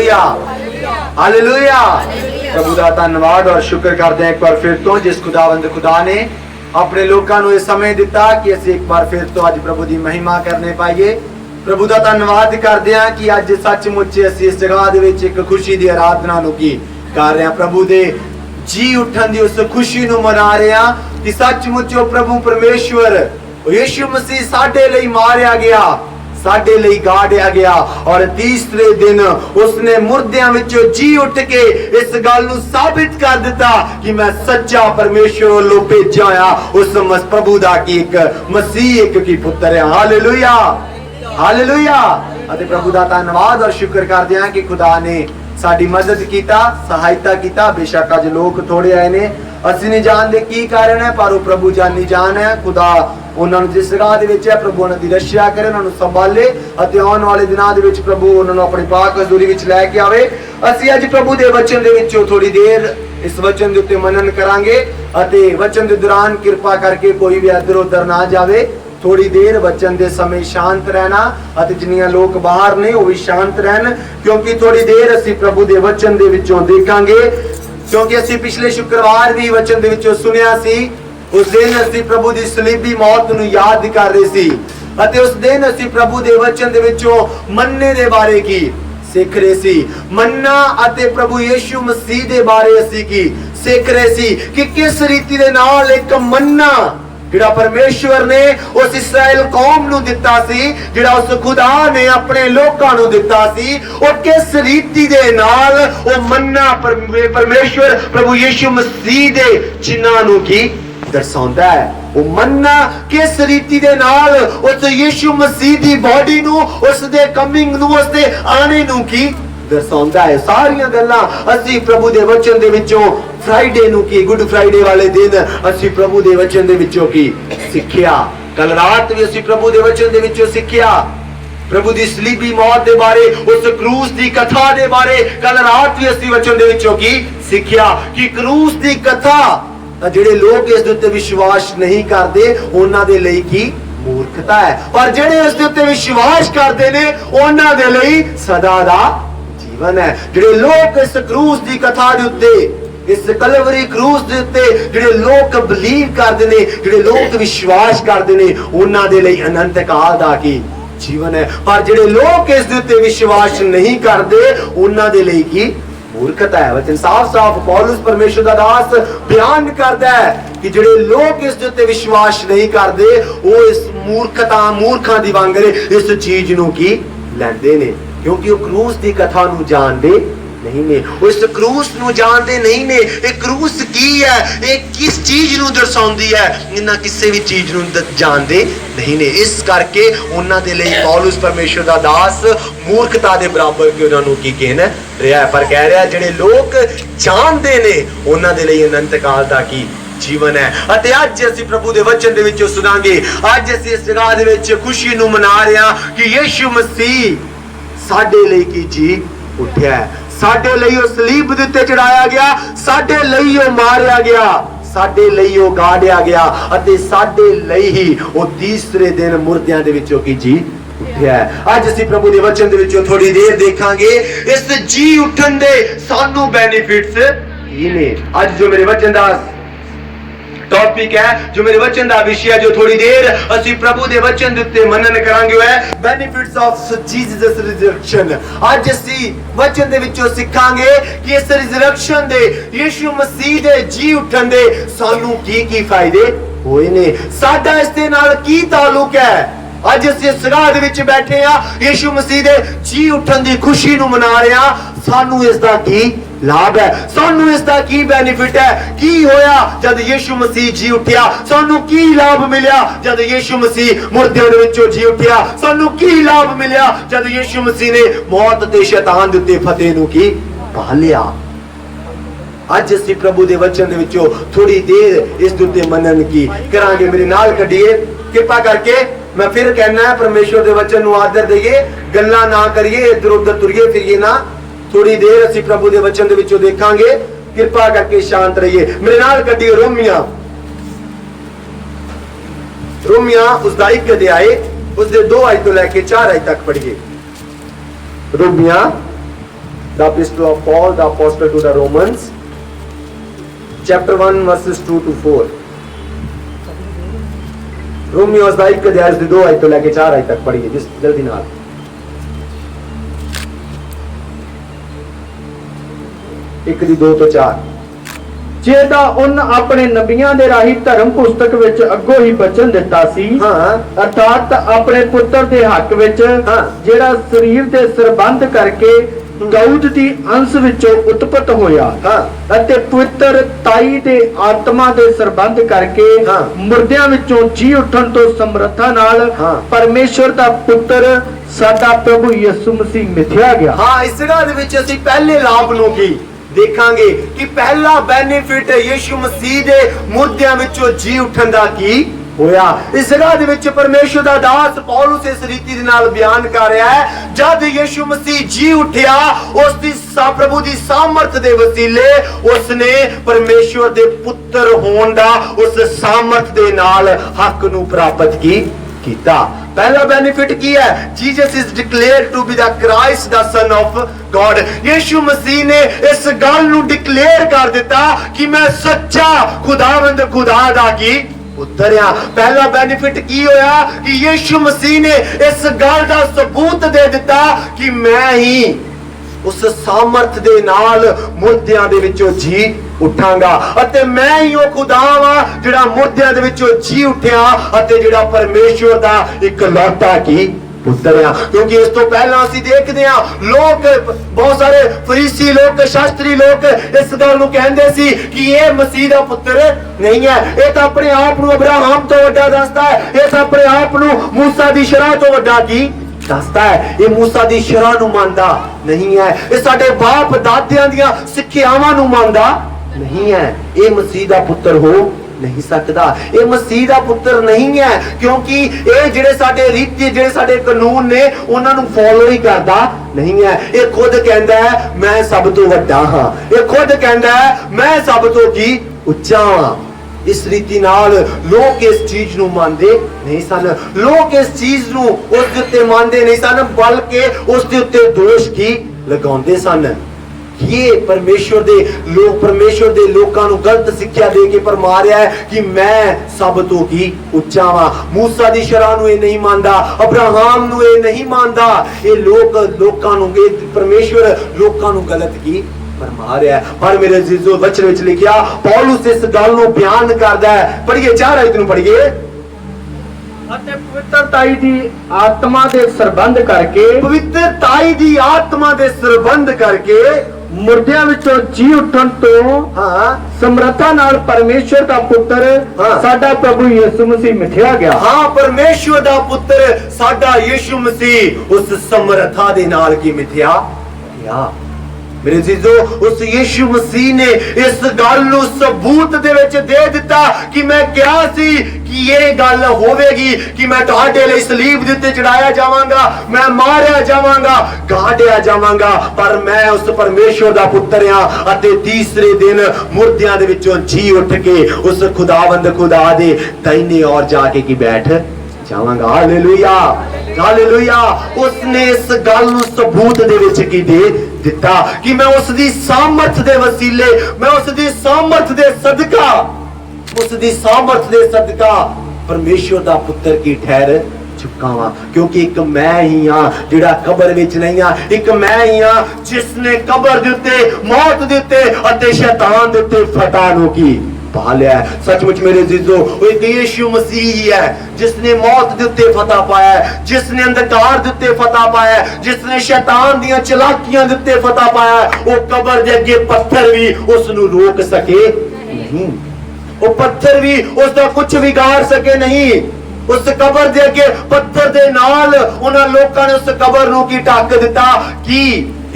Hallelujah hallelujah. प्रभु का धन्यवाद और शुक्र करते हैं एक बार फिर तो जिस खुदावंद खुदा ने अपने लोगों को यह समय दिता कि ਅਸੀਂ एक बार फिर तो ਅੱਜ प्रभु की महिमा करने पाइए। प्रभु का धन्यवाद करते हैं कि ਅੱਜ सचमुच ਅਸੀਂ इस जगह ਦੇ ਵਿੱਚ ਇੱਕ ਖੁਸ਼ੀ ਦੀ ਆਰਾਧਨਾ ਨੂੰ ਕੀ ਕਰ ਰਹੇ ਹਾਂ, प्रभु ਦੇ जी उठन ਦੀ ਉਸ ਖੁਸ਼ੀ ਨੂੰ ਮਨਾ ਰਹੇ ਹਾਂ कि सचमुच ਉਹ प्रभु परमेश्वर यीशु मसीह ਸਾਡੇ ਲਈ ਮਾਰਿਆ ਗਿਆ, साडे ਲਈ गाड़िया गया और तीसरे दिन उसने मुर्दियां विचों जी उठ के इस गल नूं साबित कर दिता कि मैं सच्चा परमेश्वर वालों भेजा होया उस प्रभु दा की एक मसीह एक की पुत्र है। Hallelujah hallelujah. अते प्रभु दा धन्यवाद और शुक्र करदे हां कि खुदा ने साडी मदद कीता, सहायता कीता। बेशक अज लोग थोड़े आए ने, ਅਸੀਂ नहीं जानते की कारण है, पर वो प्रभु जानी जान है। खुदा ਉਹਨਾਂ ਨੂੰ ਜਿਸ ਰਾਹ ਦੇ ਵਿੱਚ ਹੈ ਪ੍ਰਭੂ ਉਹਨਾਂ ਦੀ ਰੱਖਿਆ ਕਰੇ, ਉਹਨਾਂ ਨੂੰ ਸੰਭਾਲੇ ਅਤੇ ਆਉਣ ਵਾਲੇ ਦਿਨਾਂ ਦੇ ਵਿੱਚ ਪ੍ਰਭੂ ਉਹਨਾਂ ਨੂੰ ਆਪਣੀ ਪਾਕ ਹਜ਼ੂਰੀ ਵਿੱਚ ਲੈ ਕੇ ਆਵੇ। ਅਸੀਂ ਅੱਜ ਪ੍ਰਭੂ ਦੇ ਵਚਨ ਦੇ ਵਿੱਚੋਂ ਥੋੜੀ ਦੇਰ ਇਸ ਵਚਨ ਦੇ ਉੱਤੇ ਮਨਨ ਕਰਾਂਗੇ ਅਤੇ ਵਚਨ ਦੇ ਦੌਰਾਨ ਕਿਰਪਾ ਕਰਕੇ ਕੋਈ ਵੀ ਇੱਧਰ ਉੱਧਰ ਨਾ ਜਾਵੇ। थोड़ी देर वचन दे समय शांत रहना ਅਤੇ ਜਿੰਨੀਆਂ ਲੋਕ ਬਾਹਰ ਨੇ ਉਹ ਵੀ ਸ਼ਾਂਤ ਰਹਿਣ, ਕਿਉਂਕਿ थोड़ी देर ਅਸੀਂ ਪ੍ਰਭੂ ਦੇ ਵਚਨ ਦੇ ਵਿੱਚੋਂ ਦੇਖਾਂਗੇ। ਕਿਉਂਕਿ ਅਸੀਂ ਪਿਛਲੇ ਸ਼ੁੱਕਰਵਾਰ ਵੀ ਵਚਨ ਦੇ ਵਿੱਚੋਂ ਸੁਨਿਆ ਸੀ, उस दिन ਅਸੀਂ प्रभु ਦੀ ਸਲੀਬੀ ਮੌਤ ਨੂੰ ਯਾਦ ਕਰ ਰਹੇ ਸੀ ਅਤੇ ਉਸ ਦਿਨ ਅਸੀਂ प्रभु ਦੇ ਵਚਨ ਦੇ ਵਿੱਚੋਂ ਮੰਨੇ ਦੇ ਬਾਰੇ ਕੀ ਸਿੱਖ ਰਹੇ ਸੀ। ਮੰਨਾ ਅਤੇ प्रभु ਯੀਸ਼ੂ ਮਸੀਹ ਦੇ ਬਾਰੇ ਅਸੀਂ ਕੀ ਸਿੱਖ ਰਹੇ ਸੀ ਕਿ ਕਿਸ ਰੀਤੀ ਦੇ ਨਾਲ ਇੱਕ ਮੰਨਾ ਜਿਹੜਾ ਪਰਮੇਸ਼ਵਰ ਨੇ ਉਸ ਇਸਰਾਇਲ ਕੌਮ ਨੂੰ ਦਿੱਤਾ ਸੀ, ਜਿਹੜਾ ਉਸ ਖੁਦਾ ਨੇ ਆਪਣੇ ਲੋਕਾਂ ਨੂੰ ਦਿੱਤਾ ਸੀ, ਉਹ ਕਿਸ ਰੀਤੀ ਦੇ ਨਾਲ ਉਹ ਮੰਨਾ ਪਰਮੇਸ਼ਵਰ प्रभु ਯੀਸ਼ੂ ਮਸੀਹ ਦੇ ਚਿੰਨ੍ਹਾਂ ਨੂੰ ਕੀ दर्शाता है। वो मन्ना किस रीति दे नाल उस यीशु मसीह दी बॉडी नू उस दे कमिंग नू उस दे आने नू की दर्शाता है। सारियां गल्लां ਅਸੀਂ प्रभु दे वचन दे विचों फ्राइडे नू की गुड फ्राइडे वाले दिन ਅਸੀਂ प्रभु दे वचन दे विचों की सिੱਖਿਆ। कल रात भी ਅਸੀਂ प्रभु दे वचन दे विचों सिੱਖਿਆ प्रभु दी सलीबी मौत दे बारे, उस क्रूस दी कथा दे बारे। कल रात भी ਅਸੀਂ वचन दे विचों की सिੱਖਿਆ कि क्रूस दी कथा ਜਿਹੜੇ ਲੋਕ ਇਸ ਦੇ ਉੱਤੇ ਵਿਸ਼ਵਾਸ ਨਹੀਂ ਕਰਦੇ ਉਹਨਾਂ ਦੇ ਲਈ ਕੀ ਮੂਰਖਤਾ ਹੈ, ਪਰ ਜਿਹੜੇ ਇਸ ਦੇ ਉੱਤੇ ਵਿਸ਼ਵਾਸ ਕਰਦੇ ਨੇ ਉਹਨਾਂ ਦੇ ਲਈ ਸਦਾ ਦਾ ਜੀਵਨ ਹੈ। ਜਿਹੜੇ ਲੋਕ ਇਸ ਕਰੂਸ ਦੀ ਕਥਾ ਦੇ ਉੱਤੇ, ਇਸ ਕਲਵਰੀ ਕਰੂਸ ਦੇ ਉੱਤੇ ਜਿਹੜੇ ਲੋਕ ਬਲੀਵ ਕਰਦੇ ਨੇ, ਜਿਹੜੇ ਲੋਕ ਵਿਸ਼ਵਾਸ ਕਰਦੇ ਨੇ ਉਹਨਾਂ ਦੇ ਲਈ ਅਨੰਤ ਕਾਲ ਦਾ ਕੀ ਜੀਵਨ ਹੈ। ਪਰ ਜਿਹੜੇ ਲੋਕ ਇਸ ਦੇ ਉੱਤੇ ਵਿਸ਼ਵਾਸ ਨਹੀਂ ਕਰਦੇ ਉਹਨਾਂ ਦੇ ਲਈ ਕੀ मूर्खता है। वचन साफ साफ पौलुस परमेश्वर दा दास बयान करता है कि जेड़े लोग इस दे उत्ते विश्वास नहीं करते वो इस मूर्खता मूर्खां दी वांगरे इस चीज नू की लैंदे ने, क्योंकि वो क्रूस दी कथा नू जानदे नहीं ने, उस क्रूस नू जानदे नहीं ने। ये क्रूस की है, ये किस चीज नू दर्शाउंदी है, इन्ना किसी भी चीज नू जानदे नहीं ने। इस करके उन्हां दे लई पौलुस परमेश्वर दा दास मूर्खता दे बराबर कि उन्हां नू की कहना ਰਿਹਾ, पर कह रहा ਜਿਹੜੇ ਲੋਕ ਜਾਣਦੇ ਨੇ ਉਹਨਾਂ ਦੇ ਲਈ ਅਨੰਤ ਕਾਲ ਦਾ ਕੀ ਜੀਵਨ ਹੈ। ਅਤੇ ਅੱਜ ਅਸੀਂ ਪ੍ਰਭੂ ਦੇ ਵਚਨ ਦੇ ਵਿੱਚੋਂ ਸੁਣਾਂਗੇ। ਅੱਜ ਅਸੀਂ ਇਸ ਜਗ੍ਹਾ ਦੇ ਵਿੱਚ ਖੁਸ਼ੀ ਨੂੰ ਮਨਾ ਰਹੇ ਹਾਂ ਕਿ ਯੀਸ਼ੂ ਮਸੀਹ ਸਾਡੇ ਲਈ ਕੀ ਜੀ ਉੱਠਿਆ ਹੈ, ਸਾਡੇ ਲਈ ਉਹ ਸਲੀਬ ਦੇ ਉੱਤੇ ਚੜਾਇਆ ਗਿਆ, ਸਾਡੇ ਲਈ ਉਹ ਮਾਰਿਆ ਗਿਆ, ਸਾਡੇ ਲਈ ਉਹ ਗਾੜਿਆ ਗਿਆ ਅਤੇ ਸਾਡੇ ਲਈ ਹੀ ਉਹ ਤੀਸਰੇ ਦਿਨ ਮੁਰਦਿਆਂ ਦੇ ਵਿੱਚੋਂ ਕੀ ਜੀ ਅੱਜ ਅਸੀਂ ਪ੍ਰਭੂ ਦੇ ਵਚਨ ਦੇ ਵਿੱਚੋਂ ਥੋੜੀ ਦੇਰ ਦੇਖਾਂਗੇ ਇਸ ਜੀ ਉੱਠਣ ਦੇ ਸਾਨੂੰ ਬੈਨੀਫਿਟਸ ਕੀ ਨੇ। ਅੱਜ ਜੋ ਮੇਰੇ ਵਚਨ ਦਾ टॉपिक है, जो मेरे वचन दा विषय है, जो थोड़ी देर ਅਸੀਂ प्रभु ਦੇ वचन ਦੇ ਉੱਤੇ ਮੰਨਣ ਕਰਾਂਗੇ ਹੈ benefits of Jesus resurrection। ਅੱਜ ਅਸੀਂ ਵਚਨ ਦੇ ਵਿੱਚੋਂ ਸਿੱਖਾਂਗੇ ਕਿ ਇਸ ਰਿਜ਼ਰੈਕਸ਼ਨ ਦੇ ਯੀਸ਼ੂ ਮਸੀਹ ਦੇ ਜੀ ਉੱਠਣ ਦੇ ਸਾਨੂੰ ਕੀ ਕੀ ਫਾਇਦੇ ਹੋਏ ਨੇ, ਸਾਡਾ ਇਸ ਦੇ ਨਾਲ ਕੀ ਤਾਲੁਕ ਹੈ। ਅੱਜ ਅਸੀਂ ਇਸ ਰਾਹ ਦੇ ਵਿੱਚ ਬੈਠੇ ਆ, ਯੀਸ਼ੂ ਮਸੀਹ ਦੇ ਜੀ ਉੱਠਣ ਦੀ ਖੁਸ਼ੀ ਨੂੰ ਮਨਾ ਰਹੇ ਆ, ਸਾਨੂੰ ਇਸ ਦਾ ਕੀ ਲਾਭ ਹੈ, ਸਾਨੂੰ ਇਸ ਦਾ ਕੀ ਬੈਨੀਫਿਟ ਹੈ, ਕੀ ਹੋਇਆ ਜਦ ਯੀਸ਼ੂ ਮਸੀਹ ਜੀ ਉੱਠਿਆ, ਸਾਨੂੰ ਕੀ ਲਾਭ ਮਿਲਿਆ ਜਦ ਯੀਸ਼ੂ ਮਸੀਹ ਮੁਰਦਿਆਂ ਦੇ ਵਿੱਚੋਂ ਜੀ ਉੱਠਿਆ, ਸਾਨੂੰ ਕੀ ਲਾਭ ਮਿਲਿਆ ਜਦ ਯੀਸ਼ੂ ਮਸੀਹ ਨੇ ਮੌਤ ਤੇ ਸ਼ੈਤਾਨ ਦੇ ਉੱਤੇ ਫਤਿਹ ਨੂੰ ਕੀ ਪਾ ਲਿਆ। ਅੱਜ ਅਸੀਂ ਪ੍ਰਭੂ ਦੇ ਵਚਨ ਦੇ ਵਿੱਚੋਂ ਥੋੜੀ ਦੇਰ ਇਸ ਦੇ ਉੱਤੇ ਮੰਨਣ ਕੀ ਕਰਾਂਗੇ। ਮੇਰੇ ਨਾਲ ਕੱਢੀਏ ਕਿਰਪਾ ਕਰਕੇ। मैं फिर कहना है परमेश्वर के वचन नू आदर देइए, गल्लां ना करिए, इधर उधर तुरिए फिरिए ना। थोड़ी देर असीं प्रभु के वचन दे विचों देखांगे, कृपा करके शांत रहिए। मेरे नाल कड्डिए रोमियां उसदा 1 अध्याय उसदे 2 आयत तो लैके 4 आयत तक पढ़िए। रोमियां The Epistle of Paul, the Apostle to the Romans, chapter 1, verses 2 to 4. Romeo ਦਾ 1 अध्याय ਦੇ 2 आयत ਤੋਂ ਲੈ ਕੇ 4 आयत तक पढ़िए जिस जल्दी नाल। एक दी 2 ਤੋਂ 4। जे दा उन अपने नबियां दे राही धर्म पुस्तक विच अगो ही वचन दिता सी, अर्थात अपने पुत्र दे हक विच जेड़ा शरीर दे संबंध करके दाऊद दी अंश विचों उत्पत्त होया, अते पवित्र ताई दे आत्मा दे संबंध करके मुर्दियां विचों जी उठण तो समर्था नाल परमेश्वर दा पुत्र साडा प्रभु यीशु मसीह मिथ्या गया। हाँ, इस जगह दे विच असीं पहले लाभ नूं की देखांगे कि पहला बेनिफिट यीशु मसीह दे मुर्दियां विचों जी उठण दा की होया। इस जगह दे विच परमेश्वर दा दास पौलुस इस रीति दे नाल बयान कर रहा है, जद यीशु मसीह जी उठिया उस दी प्रभु दी सामर्थ दे वसीले उसने परमेश्वर दे पुत्र होण दा उस सामर्थ दे नाल हक नूं प्राप्त कीता। पहला बेनिफिट की है, Jesus is declared to be the Christ the son of God. यीशु मसीह ने इस गल नूं डिक्लेयर कर दिता कि मैं सच्चा खुदावंद खुदा दा की पुत्र हां। पहला बेनिफिट की होया कि यीशु मसीह ने इस गल दा सबूत दे दिता कि मैं ही उस सामर्थ दे नाल मुर्दियां दे विचों जी उठांगा, अते मैं ही ओ खुदा वां जिहड़ा मुर्दियां दे विचों जी उठिया अते जिहड़ा परमेश्वर दा इकलौता की पुत्र है। क्योंकि इस तो पहला असीं देखदे हां लोग बहुत सारे फरीसी लोग शास्त्री लोग इस गल नूं कहंदे सी कि ये मसीह दा पुत्र नहीं है, ये तां अपने आप नूं अब्राहम तो वड्डा दसदा है, ये तां अपने आप नूं मूसा दी शरह तो वड्डा की दसदा है, ये मूसा दी शरह नूं मानदा नहीं है, ये साडे बाप दादियां दियां सिक्ख्यावां नूं मानदा नहीं है, ये मसीह दा पुत्र हो नहीं सकता, ये मसीह दा पुत्र नहीं है। क्योंकि ये जिहड़े साडे रीति जिहड़े साडे कानून ने उन्हां नूं फॉलो ही करदा नहीं है। ये खुद कहंदा है मैं सब तो वड्डा हां, ये खुद कहंदा है मैं सब तो की उच्चा हां। इस रीति नाल लोग इस चीज नूं मानदे नहीं सन, लोग इस चीज नूं उस दे उत्ते मानदे नहीं सन, बल्कि उस दे उत्ते दोष की लगाउंदे सन। ये परमेश्वर दे लोकां नूं गलत सिक्ख्या दे के फरमा रहा है कि मैं सब तो की उच्चा वां। मूसा दी शरह नूं ये नहीं मानदा, अब्राहम नूं ये नहीं मानदा, ये लोकां नूं परमेश्वर लोकां नूं गलत की फरमा रहा है। पर मेरे अजीजों वचन विच लिखिया पौलुस इस गल नूं बयान करदा है। पढ़िए 4 आयत नूं पढ़िए। अते पवित्र ताई दी आत्मा दे संबंध करके, पवित्र ताई दी आत्मा दे संबंध करके मुर्दियां विचों जी उठण तो समर्था नाल परमेश्वर दा पुत्र साडा प्रभु यीशु मसीह मिथ्या गया। हाँ, परमेश्वर दा पुत्र साडा यीशु मसीह उस समर्था दे नाल की मिथ्या गया। मेरे जीजो उस यीशु मसीह ने इस गल नूं सबूत दे विच दे दिता कि मैं क्या सी कि ये गल होवेगी कि मैं तुहाडे लई सलीब दे उत्ते चढ़ाया जावांगा, मैं मारिया जावांगा, गाड़िया जावांगा, पर मैं उस परमेश्वर दा पुत्र हां अते तीसरे दिन मुर्दियां दे विचों जी उठ के उस खुदावंद खुदा दे दाहिने ओर जाके की बैठ जावांगा। Hallelujah, hallelujah. उसने इस गल नूं सबूत दे विच की दे दिता कि मैं उस दी सामर्थ दे वसीले, मैं उस दी सामर्थ दे सदका, उस दी सामर्थ दे सदका परमेश्वर दा पुत्र की ठहर चुका वां। क्योंकि एक मैं ही हां जिहड़ा कबर विच नहीं हां, एक मैं ही हां जिसने कबर दे उत्ते मौत दे उत्ते अते शैतान दे उत्ते फतह नूं की पा लिया है। सचमुच मेरे जीजो एक यीशु मसीह ही है जिसने मौत दे उत्ते फतह पाया है, जिसने अंधकार दे उत्ते फतह पाया है, जिसने शैतान दियां चलाकियां दे उत्ते फतह पाया है। वो कबर दे अगे पत्थर भी उस नूं रोक सके नहीं, वो पत्थर भी उसदा कुछ बिगाड़ सके नहीं। उस कबर दे अगे पत्थर दे नाल उन्हां लोकां ने उस कबर नूं की ढक दिता कि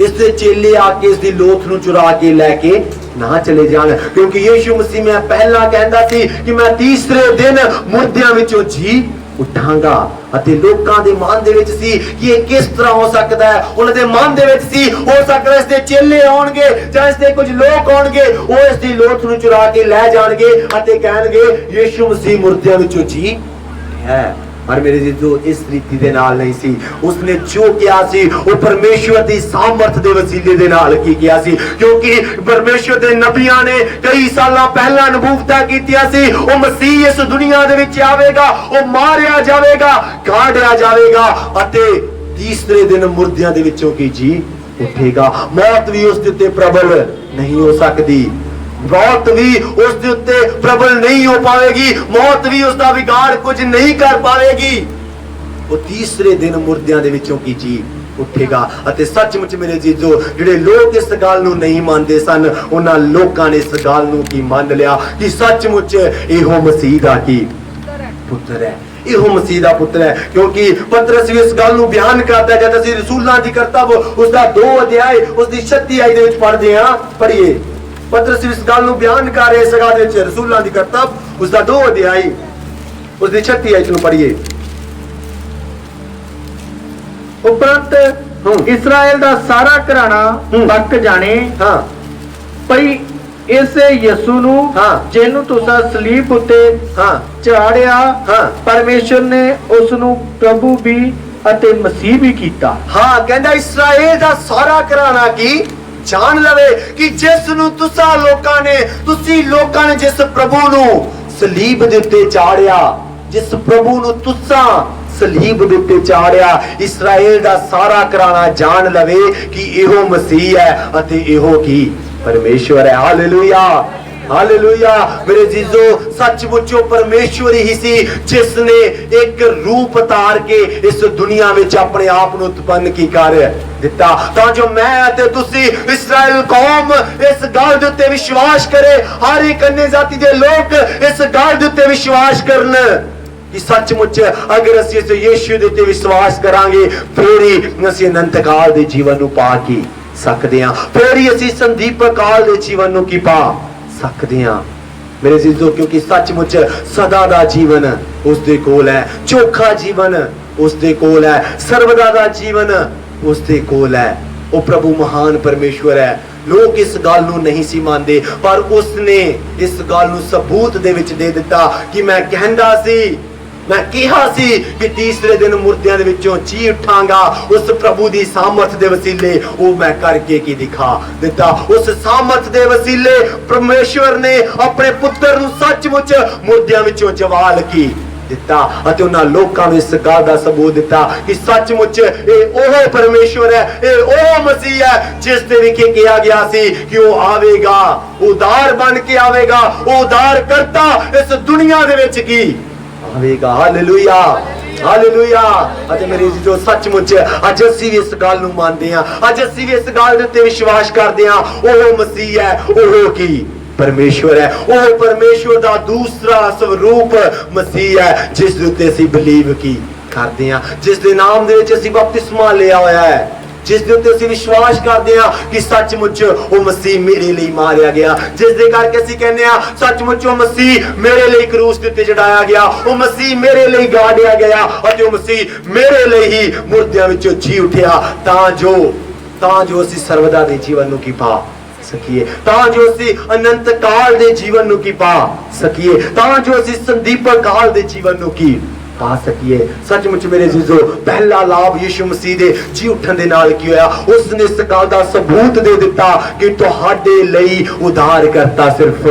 इसदे चेले आके इसदी लोथ नूं चुरा के लेके ना चले जान। क्योंकि यीशु मसीह मैं पहला कहंदा सी कि मैं तीसरे दिन मुर्दियां विचों जी उठांगा। अते लोकां दे मन दे विच सी कि ये किस तरह हो सकदा है। उन्हां दे मन दे विच सी हो सकदा इसदे चेले आउणगे जां इसदे कुछ लोक आउणगे, ओ इसदी लोथ नूं चुरा के ले जाणगे अते कहणगे यीशु मसीह मुर्दियां विचों जी है। और मेरे जीजो इस रीति दे नाल नहीं सी, उसने जो किया सी वो परमेश्वर दी सामर्थ दे वसीले दे नाल की किया सी, क्योंकि परमेश्वर दे नबियां ने कई साल पहला नबूवतां कीतियां सी वो मसीह इस दुनिया दे विच आवेगा, वो मारिया जावेगा, गाड़िया जावेगा अते तीसरे दिन मुर्दियां दे विचों की जी उठेगा। मौत भी उस दे उत्ते प्रबल नहीं हो सकती, मौत भी उस दे उत्ते प्रबल नहीं हो पाएगी, मौत भी उसका बिगाड़ कुछ नहीं कर पाएगी। वो तीसरे दिन मुर्दियां दे विचों की जी उठेगा। अते सचमुच मेरे जीजो ਜਿਹੜੇ ਲੋਕ ਇਸ ਗੱਲ ਨੂੰ ਨਹੀਂ ਮੰਨਦੇ ਸਨ, ਉਹਨਾਂ ਲੋਕਾਂ ਨੇ ਇਸ ਗੱਲ ਨੂੰ ਕੀ ਮੰਨ ਲਿਆ ਕਿ ਸੱਚਮੁੱਚ ਇਹੋ ਮਸੀਹ ਦਾ ਕੀ ਪੁੱਤਰ ਹੈ, ਇਹੋ ਮਸੀਹ ਦਾ ਪੁੱਤਰ ਹੈ। ਕਿਉਂਕਿ ਪਤਰਸ ਵੀ ਇਸ ਗੱਲ ਨੂੰ ਬਿਆਨ ਕਰਦਾ ਜਦ ਅਸੀਂ ਰਸੂਲਾਂ ਦੀ ਕਰਤੱਵ ਉਸ ਦਾ 2 ਅਧਿਆਇ ਉਸ ਦੀ 36 ਆਇਤ ਦੇ ਵਿੱਚ ਪੜ੍ਹਦੇ ਹਾਂ। ਪੜ੍ਹੀਏ, ਪਤਰਸ ਇਸ ਗੱਲ ਨੂੰ ਬਿਆਨ ਕਰ ਰਿਹਾ ਇਸ ਗੱਲ ਦੇ ਵਿੱਚ ਰਸੂਲਾਂ ਦੀ ਕਰਤੱਵ ਉਸ ਦਾ 2 ਅਧਿਆਇ ਉਸ ਦੀ 36 ਆਇਤ ਨੂੰ ਪੜ੍ਹੀਏ। उपरंत इस्राएल दा सारा घराना पक जाने भई इसे यसू नु जिन्नू तुसा सलीब उत्ते चाड़िया परमेश्वर ने उस नु प्रभु भी अते मसीह भी कीता। हाँ कहंदा इस्राएल दा सारा घराना की जान लवे कि जिस नु तुसा लोकां ने तुसी लोकां ने जिस प्रभु नु सलीब दे उत्ते चाड़िया, जिस प्रभु नु तुसा सलीब दे उत्ते चाड़िया, इस्राएल दा सारा घराना जान लवे कि एहो मसीह है अते एहो की परमेश्वर है। Hallelujah hallelujah. मेरे जीजो सचमुच परमेश्वर ही सी जिसने एक रूप तार के इस दुनिया विच अपने आप को उत्पन्न की कर दिता तां जो मैं ते तुसी इस्राएल कौम इस गल दे उत्ते विश्वास करे, हर एक अन्य जाति दे लोग इस गल दे उत्ते विश्वास करन कि सचमुच अगर असीं इस यीशु दे उत्ते विश्वास करांगे फिर ही असीं अनंत काल दे जीवन नूं पा के सकदे हां, फिर ही असीं संदीप काल दे जीवन नूं की पा सकदे हां। मेरे जीजो क्योंकि सचमुच सदा दा जीवन उस दे कोल है, चोखा जीवन उस दे कोल है, सर्वदा दा जीवन उस दे कोल है। वो प्रभु महान परमेश्वर है। लोग इस गल नूं नहीं सी मानदे पर उसने इस गल नूं सबूत दे विच दे दिता कि मैं कहंदा सी, मैं कहा सी कि तीसरे दिन मुर्दियां दे विचों जी उठांगा। उस प्रभु दी सामर्थ दे वसीले वो मैं करके की दिखा दिता। उस सामर्थ दे वसीले परमेश्वर ने अपने पुत्र नूं सचमुच मुर्दियां विचों जवाल की दिता अते उन्हां लोकां नूं इस गल दा सबूत दिता कि सचमुच ਇਹ ਉਹ परमेश्वर है, ਇਹ ਉਹ मसीह है जिस दे विखे किया गया सी कि वो आवेगा, उदार बन के आवेगा, वो उदार करता इस दुनिया दे विच की आवेगा। Hallelujah hallelujah. अते मेरे जीजो सचमुच अज असीं भी इस गल नूं मानदे हां, अज असीं भी इस गल दे उत्ते विश्वास करदे हां ਉਹ मसीह है, ਉਹ की परमेश्वर है, वो परमेश्वर दा दूसरा स्वरूप मसीह है जिस दे उत्ते असीं बिलीव की करदे हां, जिस दे नाम दे विच असीं बपतिस्मा लिया होया है, जिस दे उत्ते असीं विश्वास करदे हां कि सचमुच वो मसीह मेरे लिए मारिया गया, जिस दे करके असीं कहने हां सचमुच वो मसीह मेरे लिए क्रूस दे उत्ते चढ़ाया गया, वो मसीह मेरे लिए गाड़िया गया अते वो मसीह मेरे लिए ही मुर्दियां विचों जी उठिया तां जो असीं सर्वदा दे जीवन नूं की पा सकिए, तां जो असीं अनंत काल दे जीवन नूं की पा सकिए, तां जो असीं संदीप काल दे जीवन नूं की पा सकिए। सचमुच मेरे जीजो पहला लाभ यीशु मसीह दे जी उठन दे नाल की होया, उसने इस गल दा सबूत दे दिता कि तुहाडे लई उद्धार करता सिर्फ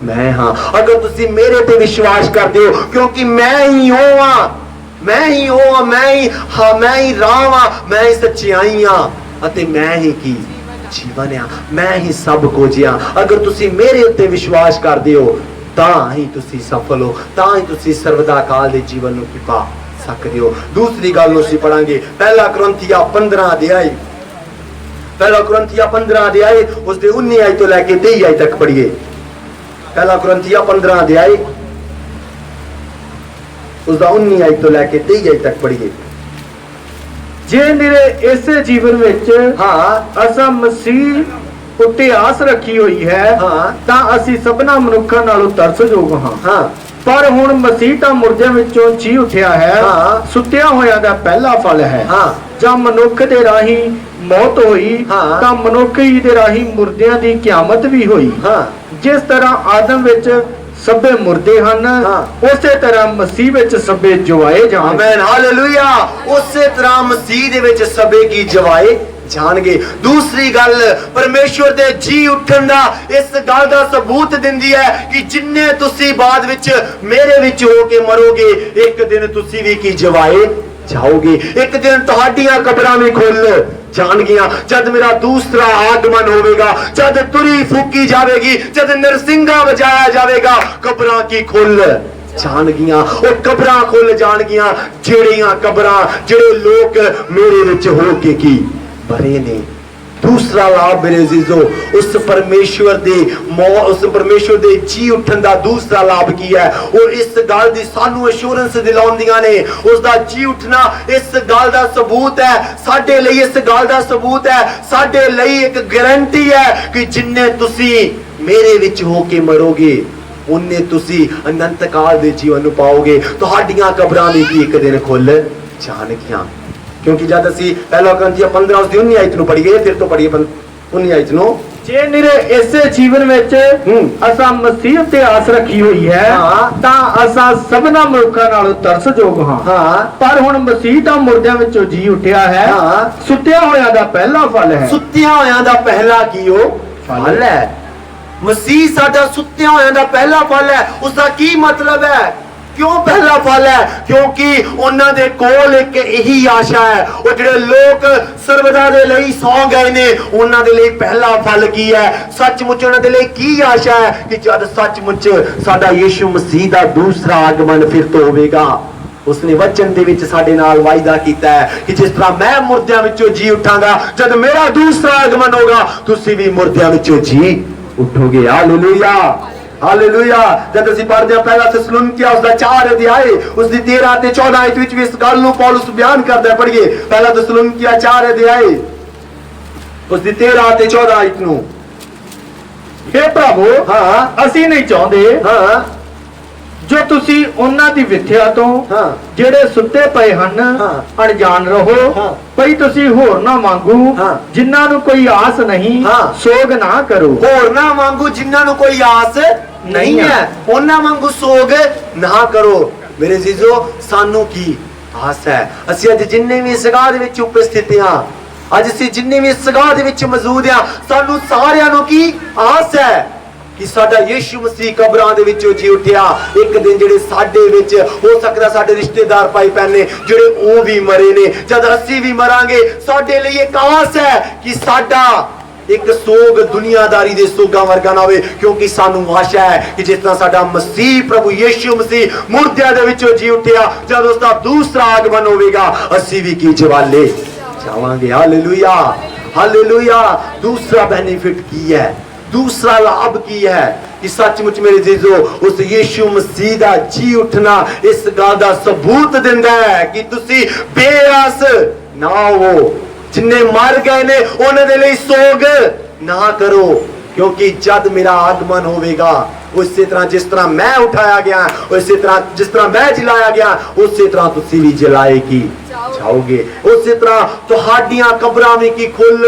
मैं हां। अगर तुसीं मेरे ते विश्वास करदे हो क्योंकि मैं ही हां, मैं ही राह हां, मैं ही सच्चाई हां अते मैं ही की जीवन आ, मैं ही सब कुछ आ। अगर तुसी मेरे उत्ते विश्वास करदे हो तां ही तुसी सफल हो, तां ही तुसी सर्वदा काल दे जीवन नूं पा सकदे हो। दूसरी गल नूं असीं पढ़ांगे पहला कुरिन्थिया 15 अध्याय, पहला कुरिन्थिया 15 अध्याय उस दे 19 आयत तो लेके 23 आयत तक पढ़िए। पहला कुरिन्थिया 15 अध्याय उस दा 19 आयत तो लेके 23 आयत तक पढ़िए। जे मेरे इस जीवन विच असां मसीह उत्ते आस रखी हुई है तां असीं सबना मनुक्खां नालों तरसयोग हां, पर हुण मसीह तां मुर्दियां विचों जी उठिया है, सुत्तिया होया दा पहला फल है। जां मनुख दे राही मौत होई तां मनुख ही दे राही मुर्दियां दी क़यामत भी होई। जिस तरह आदम विच ਸਭੇ ਮੁਰਦੇ ਹਨ ਉਸੇ ਤਰ੍ਹਾਂ ਮਸੀਹ ਵਿੱਚ ਸਭੇ ਜਿਵਾਏ ਜਾਣ। ਆਮੀਨ ਹਾਲੇਲੂਇਆ। ਉਸੇ ਤਰ੍ਹਾਂ ਮਸੀਹ ਦੇ ਵਿੱਚ ਸਭੇ ਕੀ ਜਿਵਾਏ ਜਾਣਗੇ। दूसरी गल परमेश्वर दे जी उठन दा इस गल दा सबूत दिंदी है कि जिन्ने तुसी बाद विच मेरे विच हो के मरोगे एक दिन तुसी भी की जिवाए जाओगे। एक दिन तुहाडियां कब्रां भी खुल जाणगियां जद मेरा दूसरा आगमन होवेगा, जद तुरी फूकी जावेगी, जद नरसिंगा बजाया जावेगा, कब्रां की खुल जाणगियां। और कब्रां खुल जाणगियां जेड़ियां कब्रां जेड़े लोग मेरे विच हो के की भरे ने। दूसरा लाभ मेरे अजीजों उस परमेश्वर दे जी उठन दा दूसरा लाभ की है और इस गल दी सानू एश्योरेंस दिलाउंदियां ने। उस दा जी उठना इस गल दा सबूत है साडे लई, इस गल दा सबूत है साडे लई, एक गारंटी है कि जिन्ने तुसी मेरे विच हो के मरोगे उन्ने तुसी अनंत काल दे जीवन नु पाओगे। तुहाडियां कब्रां भी एक दिन खुल जाणगियां। क्योंकि जब असी पहला कोरिन्थियों 15 उसदी 19 आयत नु पढ़िए फिर तो पढ़िए 19 आयत नु। जे निरे इसे जीवन ਵਿੱਚ ਅਸਾਂ ਮਸੀਹ ਤੇ ਆਸ ਰੱਖੀ ਹੋਈ ਹੈ ਤਾਂ ਅਸਾਂ ਸਭਨਾ ਮਨੁੱਖਾਂ ਨਾਲੋਂ ਤਰਸਯੋਗ ਹਾਂ। ਪਰ ਹੁਣ ਮਸੀਹ ਤਾਂ ਮੁਰਦਿਆਂ ਵਿੱਚੋਂ ਜੀ ਉੱਠਿਆ ਹੈ, ਸੁੱਤਿਆਂ ਹੋਇਆਂ ਦਾ ਪਹਿਲਾ ਫਲ ਹੈ। ਸੁੱਤਿਆਂ ਹੋਇਆਂ ਦਾ ਪਹਿਲਾ ਕੀ ਉਹ ਫਲ ਹੈ। ਮਸੀਹ ਸਾਡਾ ਸੁੱਤਿਆਂ ਹੋਇਆਂ ਦਾ ਪਹਿਲਾ ਫਲ ਹੈ। ਉਸ ਦਾ ਕੀ ਮਤਲਬ ਹੈ? क्यों पहला फल है? क्योंकि उन्हां दे कोल एक यही आशा है। और जिहड़े लोग सर्वदा दे लई सौ गए ने उन्हां दे लई पहला फल की है? सचमुच उन्हां दे लई की आशा है कि जद सचमुच साडा यीशु मसीह दा दूसरा आगमन फिर तो होवेगा। उसने वचन दे विच साडे नाल वायदा कीता है कि जिस तरह मैं मुर्दियां विचों जी उठांगा जद मेरा दूसरा आगमन होगा तुसी भी मुर्दियां विचों जी उठोगे। Hallelujah hallelujah. जब ਅਸੀਂ ਪੜ੍ਹਦੇ ਹਾਂ ਪਹਿਲਾ थिस्सलुनीकियां उसदा 4 अध्याय उसदी 13 ਤੇ 14 ਆਇਤ ਵਿੱਚ ਵੀ ਇਸ ਗੱਲ ਨੂੰ ਪੌਲਸ ਬਿਆਨ ਕਰਦਾ ਹੈ। ਪੜ੍ਹੀਏ ਪਹਿਲਾ थिस्सलुनीकियां 4 अध्याय उसदी 13 ਤੇ 14 ਆਇਤ ਨੂੰ। हे प्रभु ਅਸੀਂ ਨਹੀਂ ਚਾਹੁੰਦੇ ਜੋ ਤੁਸੀਂ ਉਹਨਾਂ ਦੀ ਵਿਥਿਆ ਤੋਂ ਜਿਹੜੇ ਸੁੱਤੇ ਪਏ ਹਨ ਅਣਜਾਣ ਰਹੋ ਭਈ ਤੁਸੀਂ ਹੋਰ ਨਾ ਮੰਗੂ ਜਿਨ੍ਹਾਂ ਨੂੰ ਕੋਈ ਆਸ ਨਹੀਂ ਸੋਗ ਨਾ ਕਰੋ। ਹੋਰ ਨਾ ਮੰਗੂ ਜਿਨ੍ਹਾਂ ਨੂੰ ਕੋਈ ਆਸ ਨਹੀਂ ਹੈ ਉਹਨਾਂ ਵਾਂਗੂ ਸੋਗ ਨਾ ਕਰੋ। ਮੇਰੇ ਅਜ਼ੀਜ਼ੋ ਸਾਨੂੰ ਕੀ ਆਸ ਹੈ? ਅਸੀਂ ਅੱਜ ਜਿੰਨੇ ਵੀ ਸਗਾਹ ਦੇ ਵਿੱਚ ਉਪਸਥਿਤ ਹਾਂ, ਅੱਜ ਅਸੀਂ ਜਿੰਨੇ ਵੀ ਸਗਾਹ ਦੇ ਵਿੱਚ ਮੌਜੂਦ ਹਾਂ, ਸਾਨੂੰ ਸਾਰਿਆਂ ਨੂੰ ਕੀ ਆਸ ਹੈ कि साडा यीशु मसीह कब्रां दे विचों जी उठिया। एक दिन जिहड़े साडे विच हो सकदा साडे रिश्तेदार भाई भैन ने जिहड़े ओ भी मरे ने, जद असीं भी मरांगे साडे लई एक आस है कि साडा एक सोग दुनियादारी दे सोगां वर्गा ना होवे। क्योंकि सानू आशा है कि जिस तरह साडा मसीह प्रभु यीशु मसीह मुर्दियां दे विचों जी उठिया जद उसदा दूसरा आगमन होवेगा असीं भी की जवाले जावांगे। Hallelujah hallelujah. दूसरा बेनिफिट की है? दूसरा लाभ की है कि सचमुच मेरे जीजो उस यीशु मसीह दा जी उठना इस गल दा सबूत दिंदा है कि तुसी बेआस ना हो। जिन्ने मर गए ने उन्हां दे लई सोग ना करो क्योंकि जद मेरा आगमन होवेगा उसी तरह जिस तरह मैं उठाया गया उसी तरह जिस तरह मैं जलाया गया उसी तरह तुसी भी जलाए की जाओगे। उसी तरह तुहाडियां कब्रां भी की खुल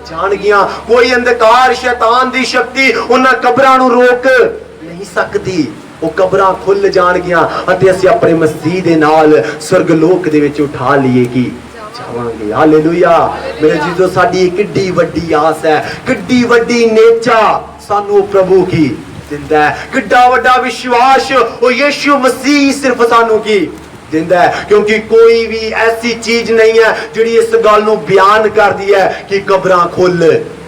जाणगियां। कोई अंधकार शैतान दी शक्ति उन्हां कब्रां नूं रोक नहीं सकती। वो कब्रां खुल जाणगियां अते असीं अपने मसीह दे नाल स्वर्गलोक दे विच उठा लईए की जावांगे। हालेलुया। मेरे जीजो साडी किड्डी वड्डी आस है, किड्डी वड्डी नेचा सानू प्रभु की दिंदा है, किड्डा वड्डा विश्वास ओ यीशु मसीह सिर्फ सानू की दिंदा है। क्योंकि कोई भी ऐसी चीज नहीं है जिहड़ी इस गल नूं बयान करदी है कि कब्रां खुल